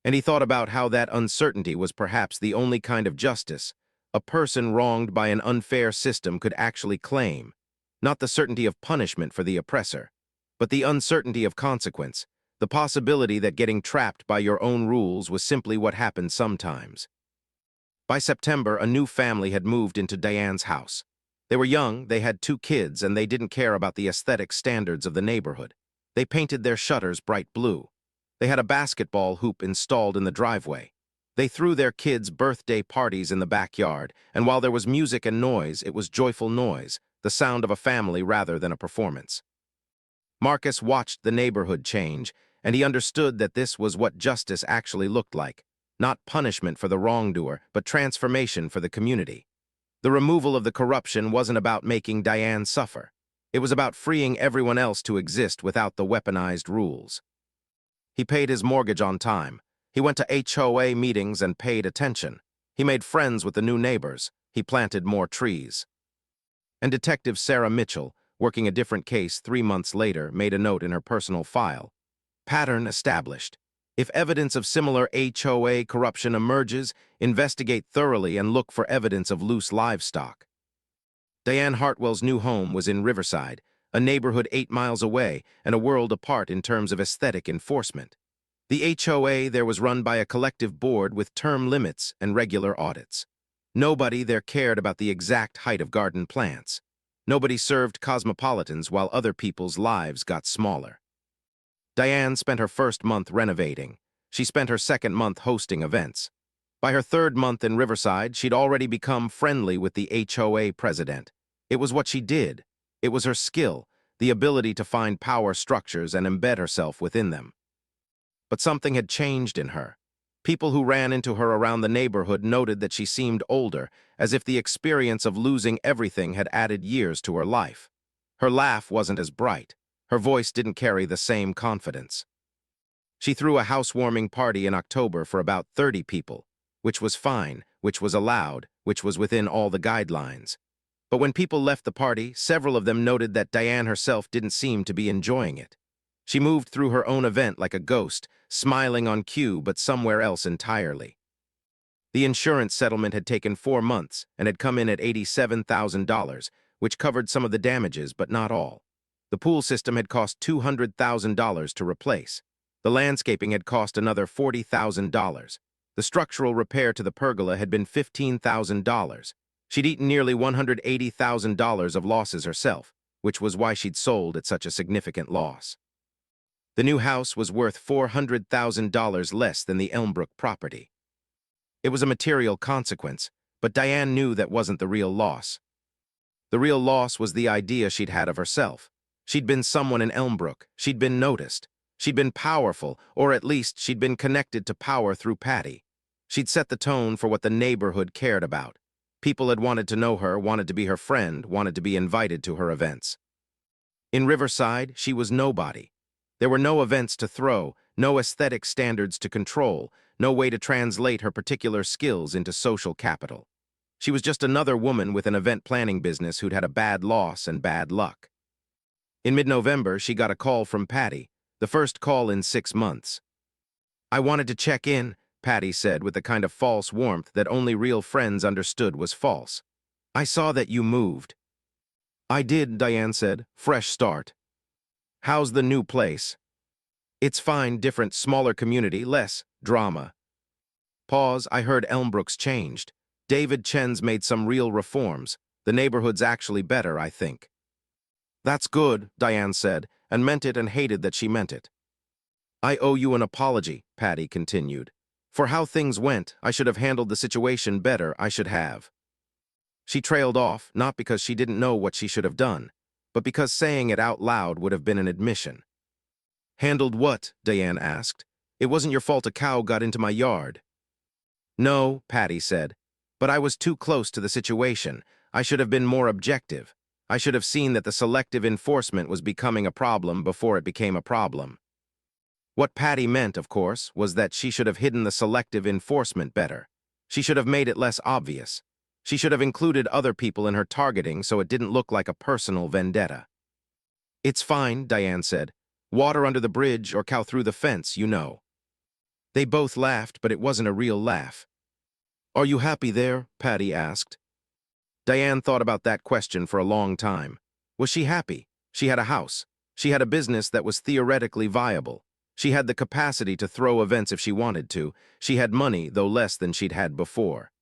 And he thought about how that uncertainty was perhaps the only kind of justice a person wronged by an unfair system could actually claim. Not the certainty of punishment for the oppressor, but the uncertainty of consequence, the possibility that getting trapped by your own rules was simply what happened sometimes. By September, a new family had moved into Diane's house. They were young, they had 2 kids, and they didn't care about the aesthetic standards of the neighborhood. They painted their shutters bright blue. They had a basketball hoop installed in the driveway. They threw their kids' birthday parties in the backyard, and while there was music and noise, it was joyful noise, the sound of a family rather than a performance. Marcus watched the neighborhood change, and he understood that this was what justice actually looked like. Not punishment for the wrongdoer, but transformation for the community. The removal of the corruption wasn't about making Diane suffer. It was about freeing everyone else to exist without the weaponized rules. He paid his mortgage on time. He went to HOA meetings and paid attention. He made friends with the new neighbors. He planted more trees. And Detective Sarah Mitchell, working a different case 3 months later, made a note in her personal file. Pattern established. If evidence of similar HOA corruption emerges, investigate thoroughly and look for evidence of loose livestock. Diane Hartwell's new home was in Riverside, a neighborhood 8 miles away and a world apart in terms of aesthetic enforcement. The HOA there was run by a collective board with term limits and regular audits. Nobody there cared about the exact height of garden plants. Nobody served cosmopolitans while other people's lives got smaller. Diane spent her first month renovating. She spent her second month hosting events. By her third month in Riverside, she'd already become friendly with the HOA president. It was what she did. It was her skill, the ability to find power structures and embed herself within them. But something had changed in her. People who ran into her around the neighborhood noted that she seemed older, as if the experience of losing everything had added years to her life. Her laugh wasn't as bright. Her voice didn't carry the same confidence. She threw a housewarming party in October for about 30 people, which was fine, which was allowed, which was within all the guidelines. But when people left the party, several of them noted that Diane herself didn't seem to be enjoying it. She moved through her own event like a ghost, smiling on cue but somewhere else entirely. The insurance settlement had taken 4 months and had come in at $87,000, which covered some of the damages but not all. The pool system had cost $200,000 to replace. The landscaping had cost another $40,000. The structural repair to the pergola had been $15,000. She'd eaten nearly $180,000 of losses herself, which was why she'd sold at such a significant loss. The new house was worth $400,000 less than the Elmbrook property. It was a material consequence, but Diane knew that wasn't the real loss. The real loss was the idea she'd had of herself. She'd been someone in Elmbrook. She'd been noticed. She'd been powerful, or at least she'd been connected to power through Patty. She'd set the tone for what the neighborhood cared about. People had wanted to know her, wanted to be her friend, wanted to be invited to her events. In Riverside, she was nobody. There were no events to throw, no aesthetic standards to control, no way to translate her particular skills into social capital. She was just another woman with an event planning business who'd had a bad loss and bad luck. In mid-November, she got a call from Patty, the first call in 6 months. "I wanted to check in," Patty said with the kind of false warmth that only real friends understood was false. "I saw that you moved." "I did," Diane said. "Fresh start." "How's the new place?" "It's fine, different, smaller community, less drama." Pause. "I heard Elmbrook's changed. David Chen's made some real reforms. The neighborhood's actually better, I think." "That's good," Diane said, and meant it and hated that she meant it. "I owe you an apology," Patty continued. "For how things went, I should have handled the situation better, I should have." She trailed off, not because she didn't know what she should have done, but because saying it out loud would have been an admission. "Handled what?" Diane asked. "It wasn't your fault a cow got into my yard." "No," Patty said, "but I was too close to the situation. I should have been more objective. I should have seen that the selective enforcement was becoming a problem before it became a problem." What Patty meant, of course, was that she should have hidden the selective enforcement better. She should have made it less obvious. She should have included other people in her targeting so it didn't look like a personal vendetta. "It's fine," Diane said. "Water under the bridge or cow through the fence, you know." They both laughed, but it wasn't a real laugh. "Are you happy there?" Patty asked. Diane thought about that question for a long time. Was she happy? She had a house. She had a business that was theoretically viable. She had the capacity to throw events if she wanted to. She had money, though less than she'd had before.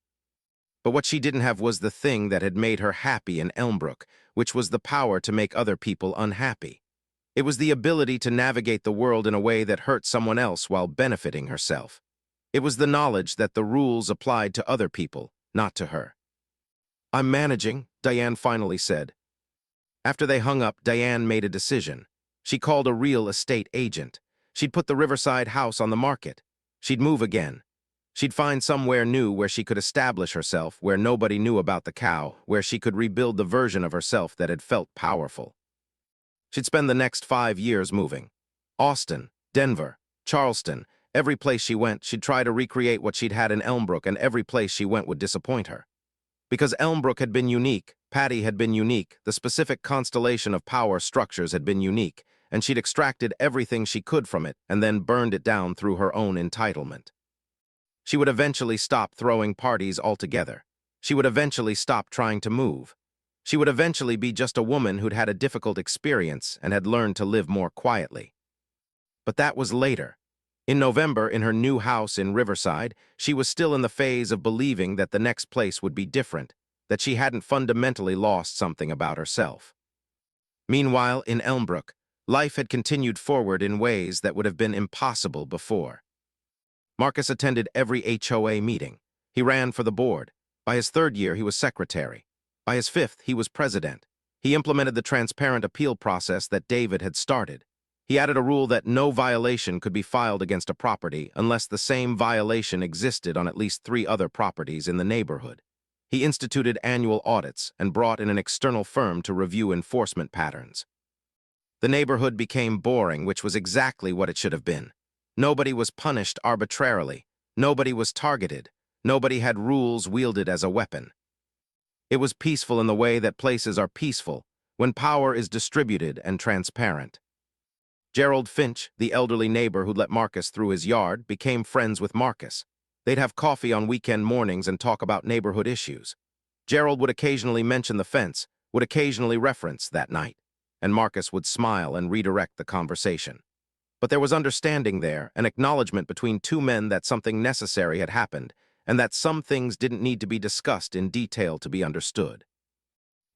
But what she didn't have was the thing that had made her happy in Elmbrook, which was the power to make other people unhappy. It was the ability to navigate the world in a way that hurt someone else while benefiting herself. It was the knowledge that the rules applied to other people, not to her. "I'm managing," Diane finally said. After they hung up, Diane made a decision. She called a real estate agent. She'd put the Riverside house on the market. She'd move again. She'd find somewhere new where she could establish herself, where nobody knew about the cow, where she could rebuild the version of herself that had felt powerful. She'd spend the next 5 years moving. Austin, Denver, Charleston, every place she went, she'd try to recreate what she'd had in Elmbrook, and every place she went would disappoint her. Because Elmbrook had been unique, Patty had been unique, the specific constellation of power structures had been unique, and she'd extracted everything she could from it and then burned it down through her own entitlement. She would eventually stop throwing parties altogether. She would eventually stop trying to move. She would eventually be just a woman who'd had a difficult experience and had learned to live more quietly. But that was later. In November, in her new house in Riverside, she was still in the phase of believing that the next place would be different, that she hadn't fundamentally lost something about herself. Meanwhile, in Elmbrook, life had continued forward in ways that would have been impossible before. Marcus attended every HOA meeting. He ran for the board. By his 3rd year, he was secretary. By his 5th, he was president. He implemented the transparent appeal process that David had started. He added a rule that no violation could be filed against a property unless the same violation existed on at least 3 other properties in the neighborhood. He instituted annual audits and brought in an external firm to review enforcement patterns. The neighborhood became boring, which was exactly what it should have been. Nobody was punished arbitrarily. Nobody was targeted. Nobody had rules wielded as a weapon. It was peaceful in the way that places are peaceful, when power is distributed and transparent. Gerald Finch, the elderly neighbor who'd let Marcus through his yard, became friends with Marcus. They'd have coffee on weekend mornings and talk about neighborhood issues. Gerald would occasionally mention the fence, would occasionally reference that night, and Marcus would smile and redirect the conversation. But there was understanding there, an acknowledgement between 2 men that something necessary had happened, and that some things didn't need to be discussed in detail to be understood.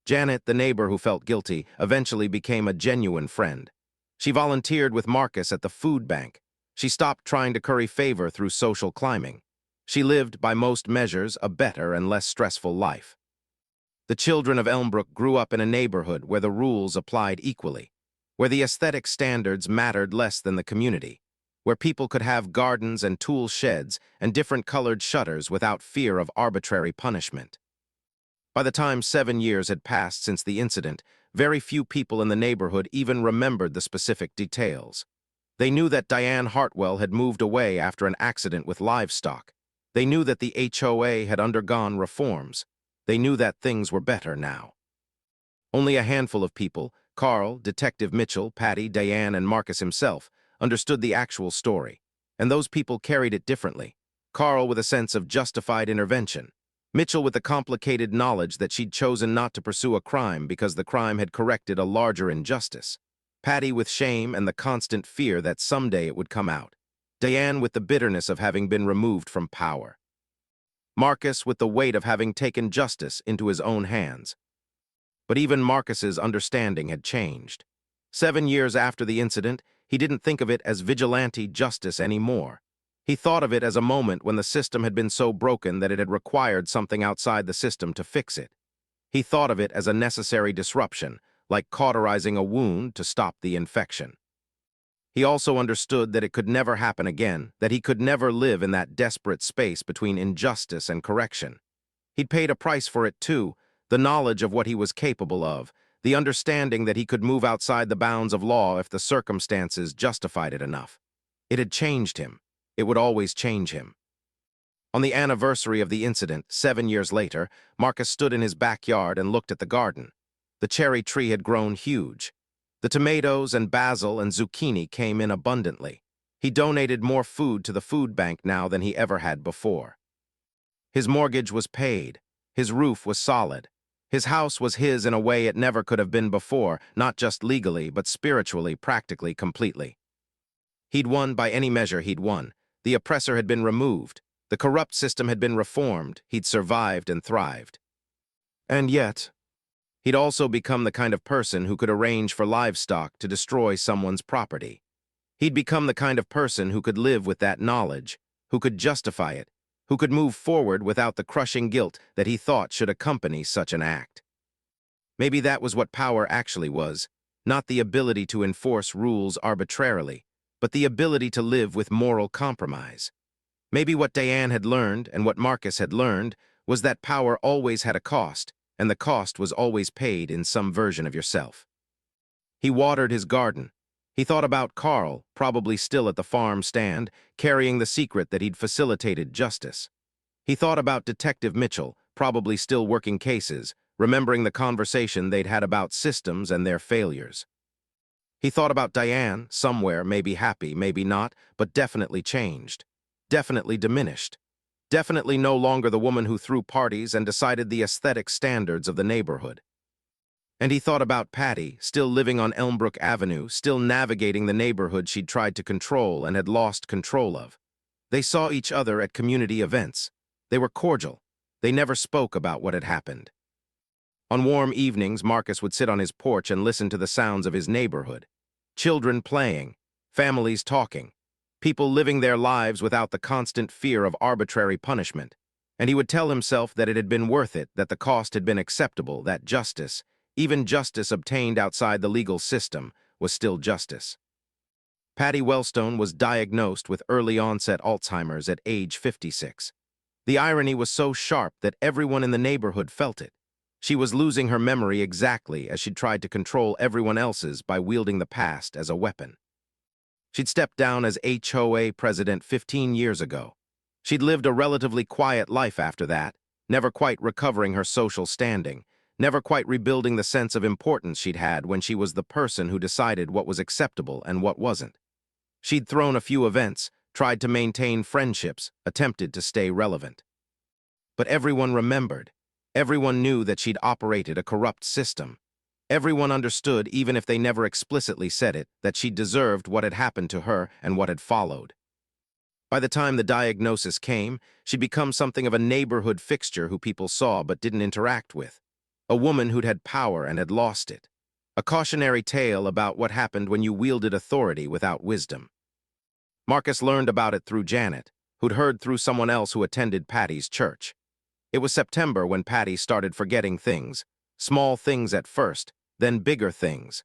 Janet, the neighbor who felt guilty, eventually became a genuine friend. She volunteered with Marcus at the food bank. She stopped trying to curry favor through social climbing. She lived, by most measures, a better and less stressful life. The children of Elmbrook grew up in a neighborhood where the rules applied equally, where the aesthetic standards mattered less than the community, where people could have gardens and tool sheds and different colored shutters without fear of arbitrary punishment. By the time 7 years had passed since the incident, very few people in the neighborhood even remembered the specific details. They knew that Diane Hartwell had moved away after an accident with livestock. They knew that the HOA had undergone reforms. They knew that things were better now. Only a handful of people, Carl, Detective Mitchell, Patty, Diane, and Marcus himself, understood the actual story, and those people carried it differently. Carl with a sense of justified intervention. Mitchell with the complicated knowledge that she'd chosen not to pursue a crime because the crime had corrected a larger injustice. Patty with shame and the constant fear that someday it would come out. Diane with the bitterness of having been removed from power. Marcus with the weight of having taken justice into his own hands. But even Marcus's understanding had changed. 7 years after the incident, he didn't think of it as vigilante justice anymore. He thought of it as a moment when the system had been so broken that it had required something outside the system to fix it. He thought of it as a necessary disruption, like cauterizing a wound to stop the infection. He also understood that it could never happen again, that he could never live in that desperate space between injustice and correction. He'd paid a price for it too, the knowledge of what he was capable of, the understanding that he could move outside the bounds of law if the circumstances justified it enough. It had changed him. It would always change him. On the anniversary of the incident, 7 years later, Marcus stood in his backyard and looked at the garden. The cherry tree had grown huge. The tomatoes and basil and zucchini came in abundantly. He donated more food to the food bank now than he ever had before. His mortgage was paid. His roof was solid. His house was his in a way it never could have been before, not just legally, but spiritually, practically, completely. He'd won by any measure he'd won. The oppressor had been removed. The corrupt system had been reformed. He'd survived and thrived. And yet, he'd also become the kind of person who could arrange for livestock to destroy someone's property. He'd become the kind of person who could live with that knowledge, who could justify it, who could move forward without the crushing guilt that he thought should accompany such an act. Maybe that was what power actually was, not the ability to enforce rules arbitrarily, but the ability to live with moral compromise. Maybe what Diane had learned and what Marcus had learned was that power always had a cost, and the cost was always paid in some version of yourself. He watered his garden. He thought about Carl, probably still at the farm stand, carrying the secret that he'd facilitated justice. He thought about Detective Mitchell, probably still working cases, remembering the conversation they'd had about systems and their failures. He thought about Diane, somewhere, maybe happy, maybe not, but definitely changed, definitely diminished, definitely no longer the woman who threw parties and decided the aesthetic standards of the neighborhood. And he thought about Patty, still living on Elmbrook Avenue, still navigating the neighborhood she'd tried to control and had lost control of. They saw each other at community events. They were cordial. They never spoke about what had happened. On warm evenings, Marcus would sit on his porch and listen to the sounds of his neighborhood. Children playing, families talking, people living their lives without the constant fear of arbitrary punishment. And he would tell himself that it had been worth it, that the cost had been acceptable, that justice, even justice obtained outside the legal system, was still justice. Patty Wellstone was diagnosed with early-onset Alzheimer's at age 56. The irony was so sharp that everyone in the neighborhood felt it. She was losing her memory exactly as she'd tried to control everyone else's by wielding the past as a weapon. She'd stepped down as HOA president 15 years ago. She'd lived a relatively quiet life after that, never quite recovering her social standing, never quite rebuilding the sense of importance she'd had when she was the person who decided what was acceptable and what wasn't. She'd thrown a few events, tried to maintain friendships, attempted to stay relevant. But everyone remembered. Everyone knew that she'd operated a corrupt system. Everyone understood, even if they never explicitly said it, that she deserved what had happened to her and what had followed. By the time the diagnosis came, she'd become something of a neighborhood fixture who people saw but didn't interact with. A woman who'd had power and had lost it. A cautionary tale about what happened when you wielded authority without wisdom. Marcus learned about it through Janet, who'd heard through someone else who attended Patty's church. It was September when Patty started forgetting things, small things at first, then bigger things.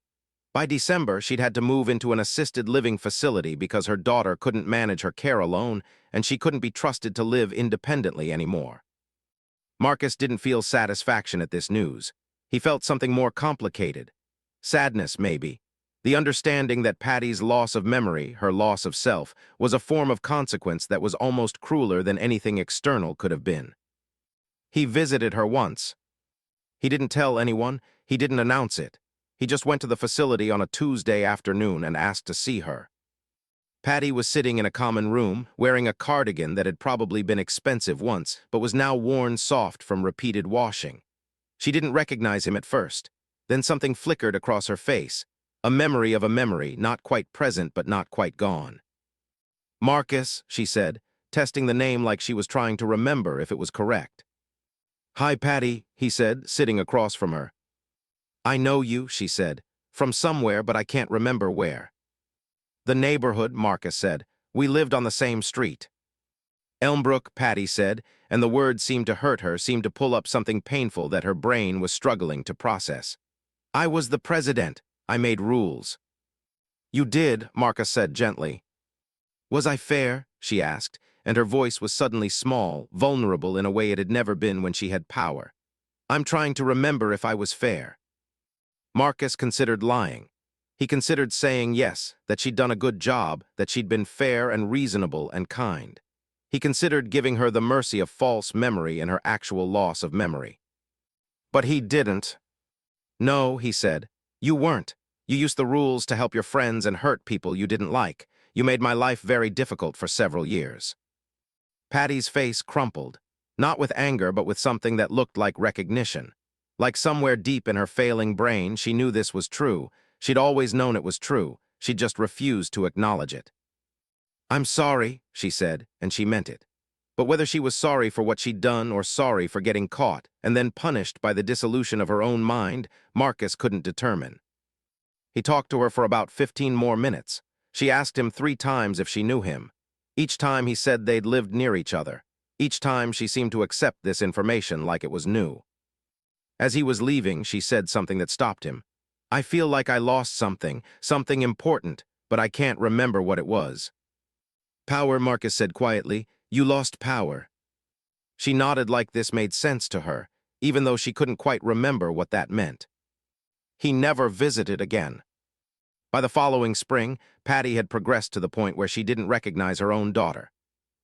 By December, she'd had to move into an assisted living facility because her daughter couldn't manage her care alone and she couldn't be trusted to live independently anymore. Marcus didn't feel satisfaction at this news. He felt something more complicated. Sadness, maybe. The understanding that Patty's loss of memory, her loss of self, was a form of consequence that was almost crueler than anything external could have been. He visited her once. He didn't tell anyone, he didn't announce it. He just went to the facility on a Tuesday afternoon and asked to see her. Patty was sitting in a common room, wearing a cardigan that had probably been expensive once, but was now worn soft from repeated washing. She didn't recognize him at first. Then something flickered across her face, a memory of a memory, not quite present but not quite gone. "Marcus," she said, testing the name like she was trying to remember if it was correct. "Hi, Patty," he said, sitting across from her. "I know you," she said, "from somewhere, but I can't remember where." "The neighborhood," Marcus said. "We lived on the same street." "Elmbrook," Patty said, and the word seemed to hurt her, seemed to pull up something painful that her brain was struggling to process. "I was the president. I made rules." "You did," Marcus said gently. "Was I fair?" she asked, and her voice was suddenly small, vulnerable in a way it had never been when she had power. "I'm trying to remember if I was fair." Marcus considered lying. He considered saying yes, that she'd done a good job, that she'd been fair and reasonable and kind. He considered giving her the mercy of false memory in her actual loss of memory. But he didn't. "No," he said. "You weren't. You used the rules to help your friends and hurt people you didn't like. You made my life very difficult for several years." Patty's face crumpled, not with anger but with something that looked like recognition. Like somewhere deep in her failing brain, she knew this was true. She'd always known it was true. She'd just refused to acknowledge it. "I'm sorry," she said, and she meant it. But whether she was sorry for what she'd done or sorry for getting caught and then punished by the dissolution of her own mind, Marcus couldn't determine. He talked to her for about 15 more minutes. She asked him 3 times if she knew him. Each time he said they'd lived near each other. Each time she seemed to accept this information like it was new. As he was leaving, she said something that stopped him. "I feel like I lost something, something important, but I can't remember what it was." "Power," Marcus said quietly. "You lost power." She nodded like this made sense to her, even though she couldn't quite remember what that meant. He never visited again. By the following spring, Patty had progressed to the point where she didn't recognize her own daughter.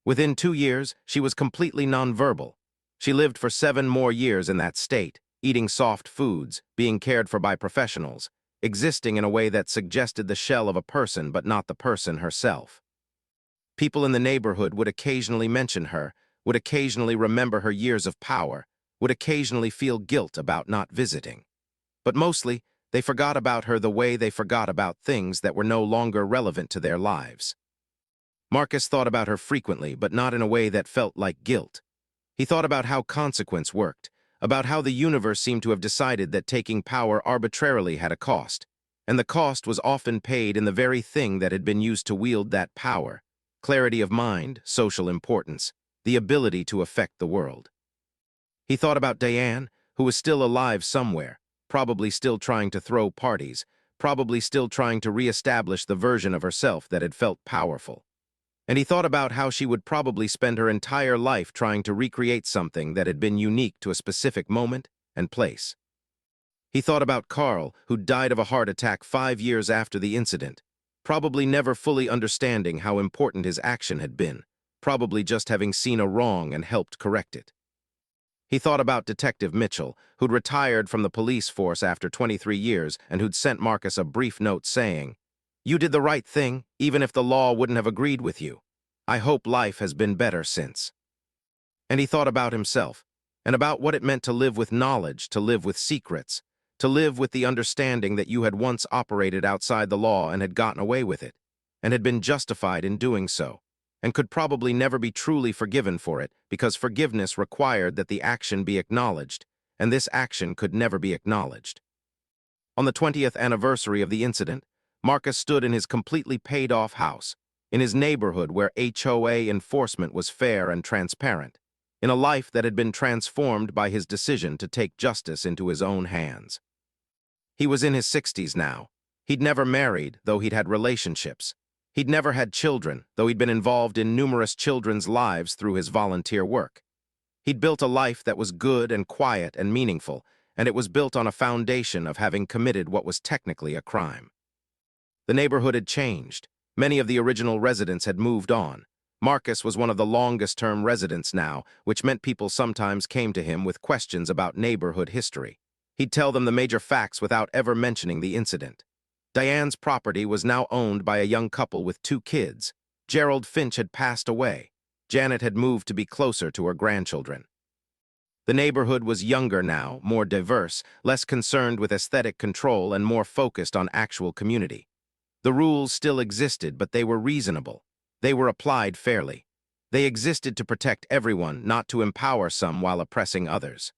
Within 2 years, she was completely nonverbal. She lived for 7 more years in that state, eating soft foods, being cared for by professionals, existing in a way that suggested the shell of a person but not the person herself. People in the neighborhood would occasionally mention her, would occasionally remember her years of power, would occasionally feel guilt about not visiting. But mostly, they forgot about her the way they forgot about things that were no longer relevant to their lives. Marcus thought about her frequently, but not in a way that felt like guilt. He thought about how consequence worked, about how the universe seemed to have decided that taking power arbitrarily had a cost, and the cost was often paid in the very thing that had been used to wield that power: clarity of mind, social importance, the ability to affect the world. He thought about Diane, who was still alive somewhere, probably still trying to throw parties, probably still trying to re-establish the version of herself that had felt powerful. And he thought about how she would probably spend her entire life trying to recreate something that had been unique to a specific moment and place. He thought about Carl, who died of a heart attack 5 years after the incident, probably never fully understanding how important his action had been, probably just having seen a wrong and helped correct it. He thought about Detective Mitchell, who'd retired from the police force after 23 years and who'd sent Marcus a brief note saying, "You did the right thing, even if the law wouldn't have agreed with you. I hope life has been better since." And he thought about himself, and about what it meant to live with knowledge, to live with secrets, to live with the understanding that you had once operated outside the law and had gotten away with it, and had been justified in doing so, and could probably never be truly forgiven for it because forgiveness required that the action be acknowledged, and this action could never be acknowledged. On the 20th anniversary of the incident, Marcus stood in his completely paid-off house, in his neighborhood where HOA enforcement was fair and transparent, in a life that had been transformed by his decision to take justice into his own hands. He was in his 60s now. He'd never married, though he'd had relationships. He'd never had children, though he'd been involved in numerous children's lives through his volunteer work. He'd built a life that was good and quiet and meaningful, and it was built on a foundation of having committed what was technically a crime. The neighborhood had changed. Many of the original residents had moved on. Marcus was one of the longest-term residents now, which meant people sometimes came to him with questions about neighborhood history. He'd tell them the major facts without ever mentioning the incident. Diane's property was now owned by a young couple with 2 kids. Gerald Finch had passed away. Janet had moved to be closer to her grandchildren. The neighborhood was younger now, more diverse, less concerned with aesthetic control and more focused on actual community. The rules still existed, but they were reasonable. They were applied fairly. They existed to protect everyone, not to empower some while oppressing others.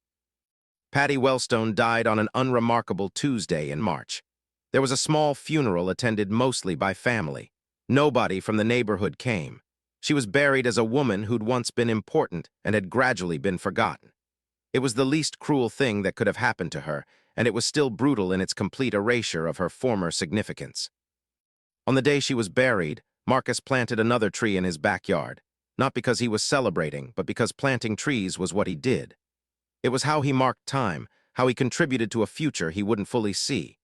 Patty Wellstone died on an unremarkable Tuesday in March. There was a small funeral attended mostly by family. Nobody from the neighborhood came. She was buried as a woman who'd once been important and had gradually been forgotten. It was the least cruel thing that could have happened to her, and it was still brutal in its complete erasure of her former significance. On the day she was buried, Marcus planted another tree in his backyard, not because he was celebrating, but because planting trees was what he did. It was how he marked time, how he contributed to a future he wouldn't fully see.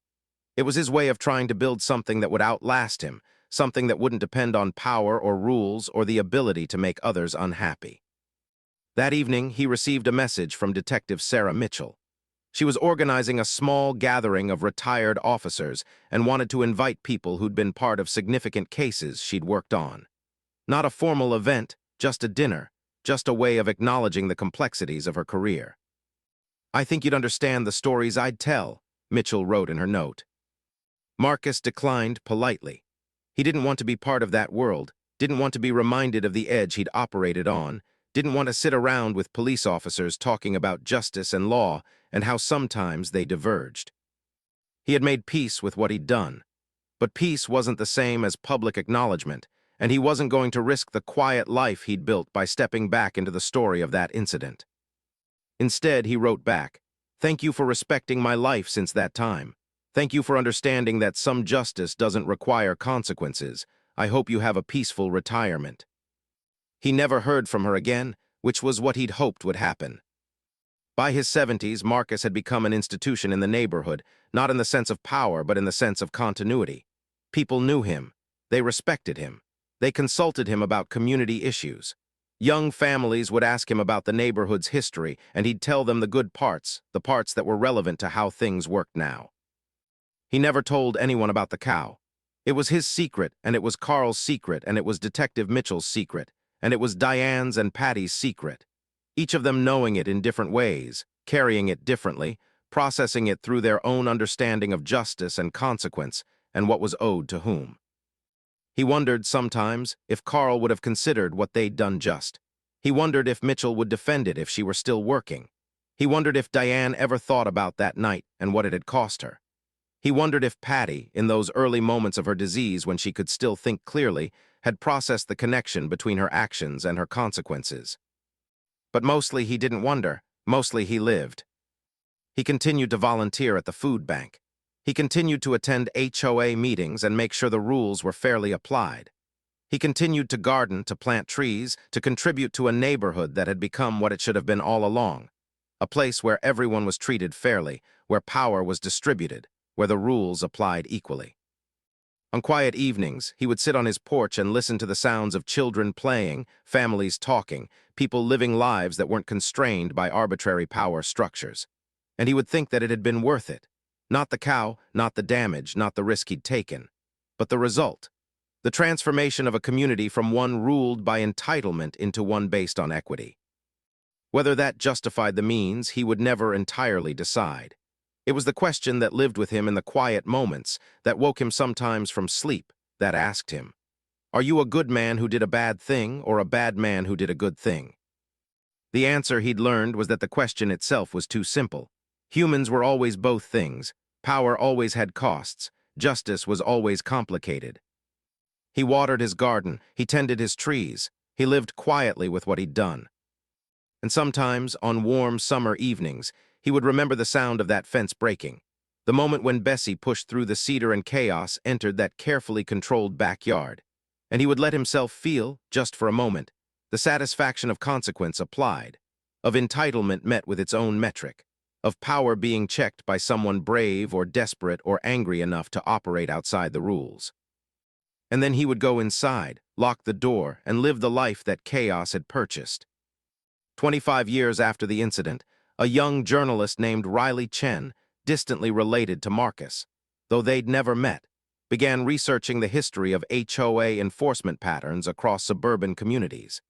It was his way of trying to build something that would outlast him, something that wouldn't depend on power or rules or the ability to make others unhappy. That evening, he received a message from Detective Sarah Mitchell. She was organizing a small gathering of retired officers and wanted to invite people who'd been part of significant cases she'd worked on. Not a formal event, just a dinner, just a way of acknowledging the complexities of her career. "I think you'd understand the stories I'd tell," Mitchell wrote in her note. Marcus declined politely. He didn't want to be part of that world, didn't want to be reminded of the edge he'd operated on, didn't want to sit around with police officers talking about justice and law and how sometimes they diverged. He had made peace with what he'd done. But peace wasn't the same as public acknowledgement, and he wasn't going to risk the quiet life he'd built by stepping back into the story of that incident. Instead, he wrote back, "Thank you for respecting my life since that time. Thank you for understanding that some justice doesn't require consequences. I hope you have a peaceful retirement." He never heard from her again, which was what he'd hoped would happen. By his 70s, Marcus had become an institution in the neighborhood, not in the sense of power, but in the sense of continuity. People knew him. They respected him. They consulted him about community issues. Young families would ask him about the neighborhood's history, and he'd tell them the good parts, the parts that were relevant to how things worked now. He never told anyone about the cow. It was his secret, and it was Carl's secret, and it was Detective Mitchell's secret, and it was Diane's and Patty's secret. Each of them knowing it in different ways, carrying it differently, processing it through their own understanding of justice and consequence, and what was owed to whom. He wondered sometimes if Carl would have considered what they'd done just. He wondered if Mitchell would defend it if she were still working. He wondered if Diane ever thought about that night and what it had cost her. He wondered if Patty, in those early moments of her disease when she could still think clearly, had processed the connection between her actions and her consequences. But mostly he didn't wonder, mostly he lived. He continued to volunteer at the food bank. He continued to attend HOA meetings and make sure the rules were fairly applied. He continued to garden, to plant trees, to contribute to a neighborhood that had become what it should have been all along. A place where everyone was treated fairly, where power was distributed, where the rules applied equally. On quiet evenings, he would sit on his porch and listen to the sounds of children playing, families talking, people living lives that weren't constrained by arbitrary power structures. And he would think that it had been worth it. Not the cow, not the damage, not the risk he'd taken, but the result. The transformation of a community from one ruled by entitlement into one based on equity. Whether that justified the means, he would never entirely decide. It was the question that lived with him in the quiet moments, that woke him sometimes from sleep, that asked him, "Are you a good man who did a bad thing, or a bad man who did a good thing?" The answer he'd learned was that the question itself was too simple. Humans were always both things. Power always had costs. Justice was always complicated. He watered his garden. He tended his trees. He lived quietly with what he'd done. And sometimes, on warm summer evenings, he would remember the sound of that fence breaking, the moment when Bessie pushed through the cedar and chaos entered that carefully controlled backyard. And he would let himself feel, just for a moment, the satisfaction of consequence applied, of entitlement met with its own metric, of power being checked by someone brave or desperate or angry enough to operate outside the rules. And then he would go inside, lock the door, and live the life that chaos had purchased. 25 years after the incident, a young journalist named Riley Chen, distantly related to Marcus, though they'd never met, began researching the history of HOA enforcement patterns across suburban communities.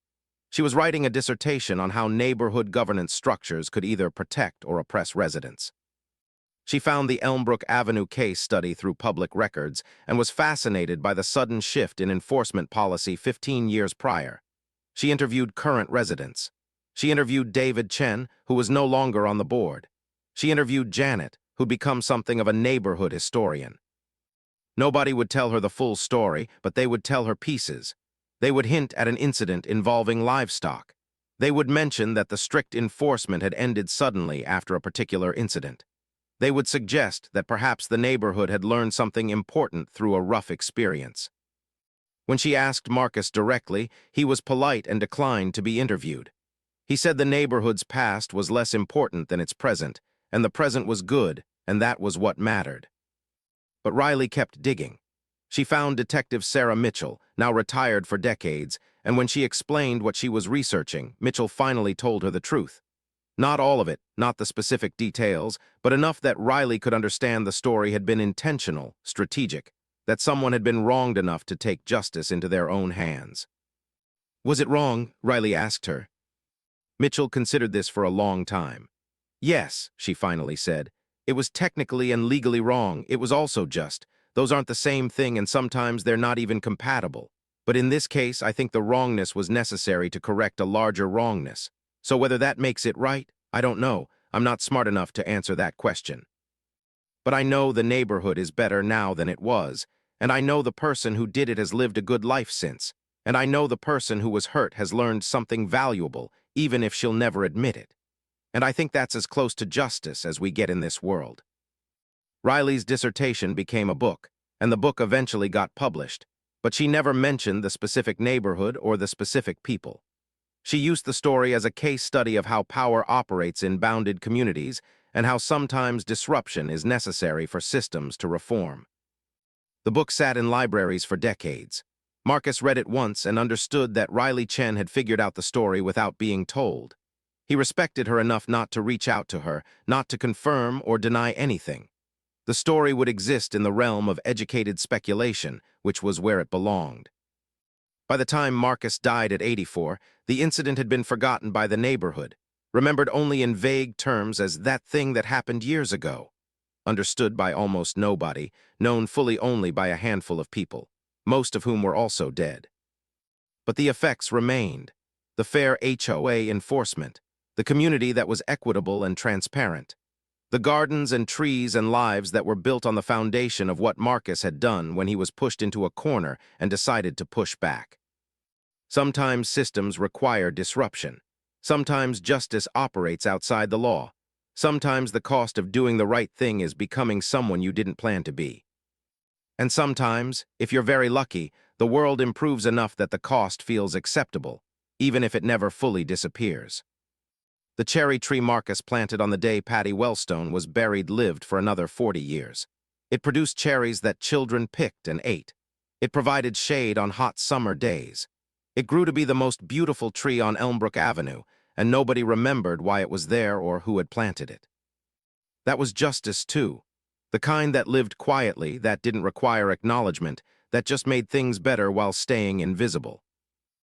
She was writing a dissertation on how neighborhood governance structures could either protect or oppress residents. She found the Elmbrook Avenue case study through public records and was fascinated by the sudden shift in enforcement policy 15 years prior. She interviewed current residents. She interviewed David Chen, who was no longer on the board. She interviewed Janet, who'd become something of a neighborhood historian. Nobody would tell her the full story, but they would tell her pieces. They would hint at an incident involving livestock. They would mention that the strict enforcement had ended suddenly after a particular incident. They would suggest that perhaps the neighborhood had learned something important through a rough experience. When she asked Marcus directly, he was polite and declined to be interviewed. He said the neighborhood's past was less important than its present, and the present was good, and that was what mattered. But Riley kept digging. She found Detective Sarah Mitchell, now retired for decades, and when she explained what she was researching, Mitchell finally told her the truth. Not all of it, not the specific details, but enough that Riley could understand the story had been intentional, strategic, that someone had been wronged enough to take justice into their own hands. "Was it wrong?" Riley asked her. Mitchell considered this for a long time. Yes, she finally said. It was technically and legally wrong. It was also just. Those aren't the same thing, and sometimes they're not even compatible. But in this case, I think the wrongness was necessary to correct a larger wrongness. So whether that makes it right, I don't know. I'm not smart enough to answer that question. But I know the neighborhood is better now than it was, and I know the person who did it has lived a good life since, and I know the person who was hurt has learned something valuable, even if she'll never admit it. And I think that's as close to justice as we get in this world. Riley's dissertation became a book, and the book eventually got published, but she never mentioned the specific neighborhood or the specific people. She used the story as a case study of how power operates in bounded communities and how sometimes disruption is necessary for systems to reform. The book sat in libraries for decades. Marcus read it once and understood that Riley Chen had figured out the story without being told. He respected her enough not to reach out to her, not to confirm or deny anything. The story would exist in the realm of educated speculation, which was where it belonged. By the time Marcus died at 84, the incident had been forgotten by the neighborhood, remembered only in vague terms as that thing that happened years ago, understood by almost nobody, known fully only by a handful of people, most of whom were also dead. But the effects remained. The fair HOA enforcement, the community that was equitable and transparent, the gardens and trees and lives that were built on the foundation of what Marcus had done when he was pushed into a corner and decided to push back. Sometimes systems require disruption. Sometimes justice operates outside the law. Sometimes the cost of doing the right thing is becoming someone you didn't plan to be. And sometimes, if you're very lucky, the world improves enough that the cost feels acceptable, even if it never fully disappears. The cherry tree Marcus planted on the day Patty Wellstone was buried lived for another 40 years. It produced cherries that children picked and ate. It provided shade on hot summer days. It grew to be the most beautiful tree on Elmbrook Avenue, and nobody remembered why it was there or who had planted it. That was justice, too. The kind that lived quietly, that didn't require acknowledgement, that just made things better while staying invisible.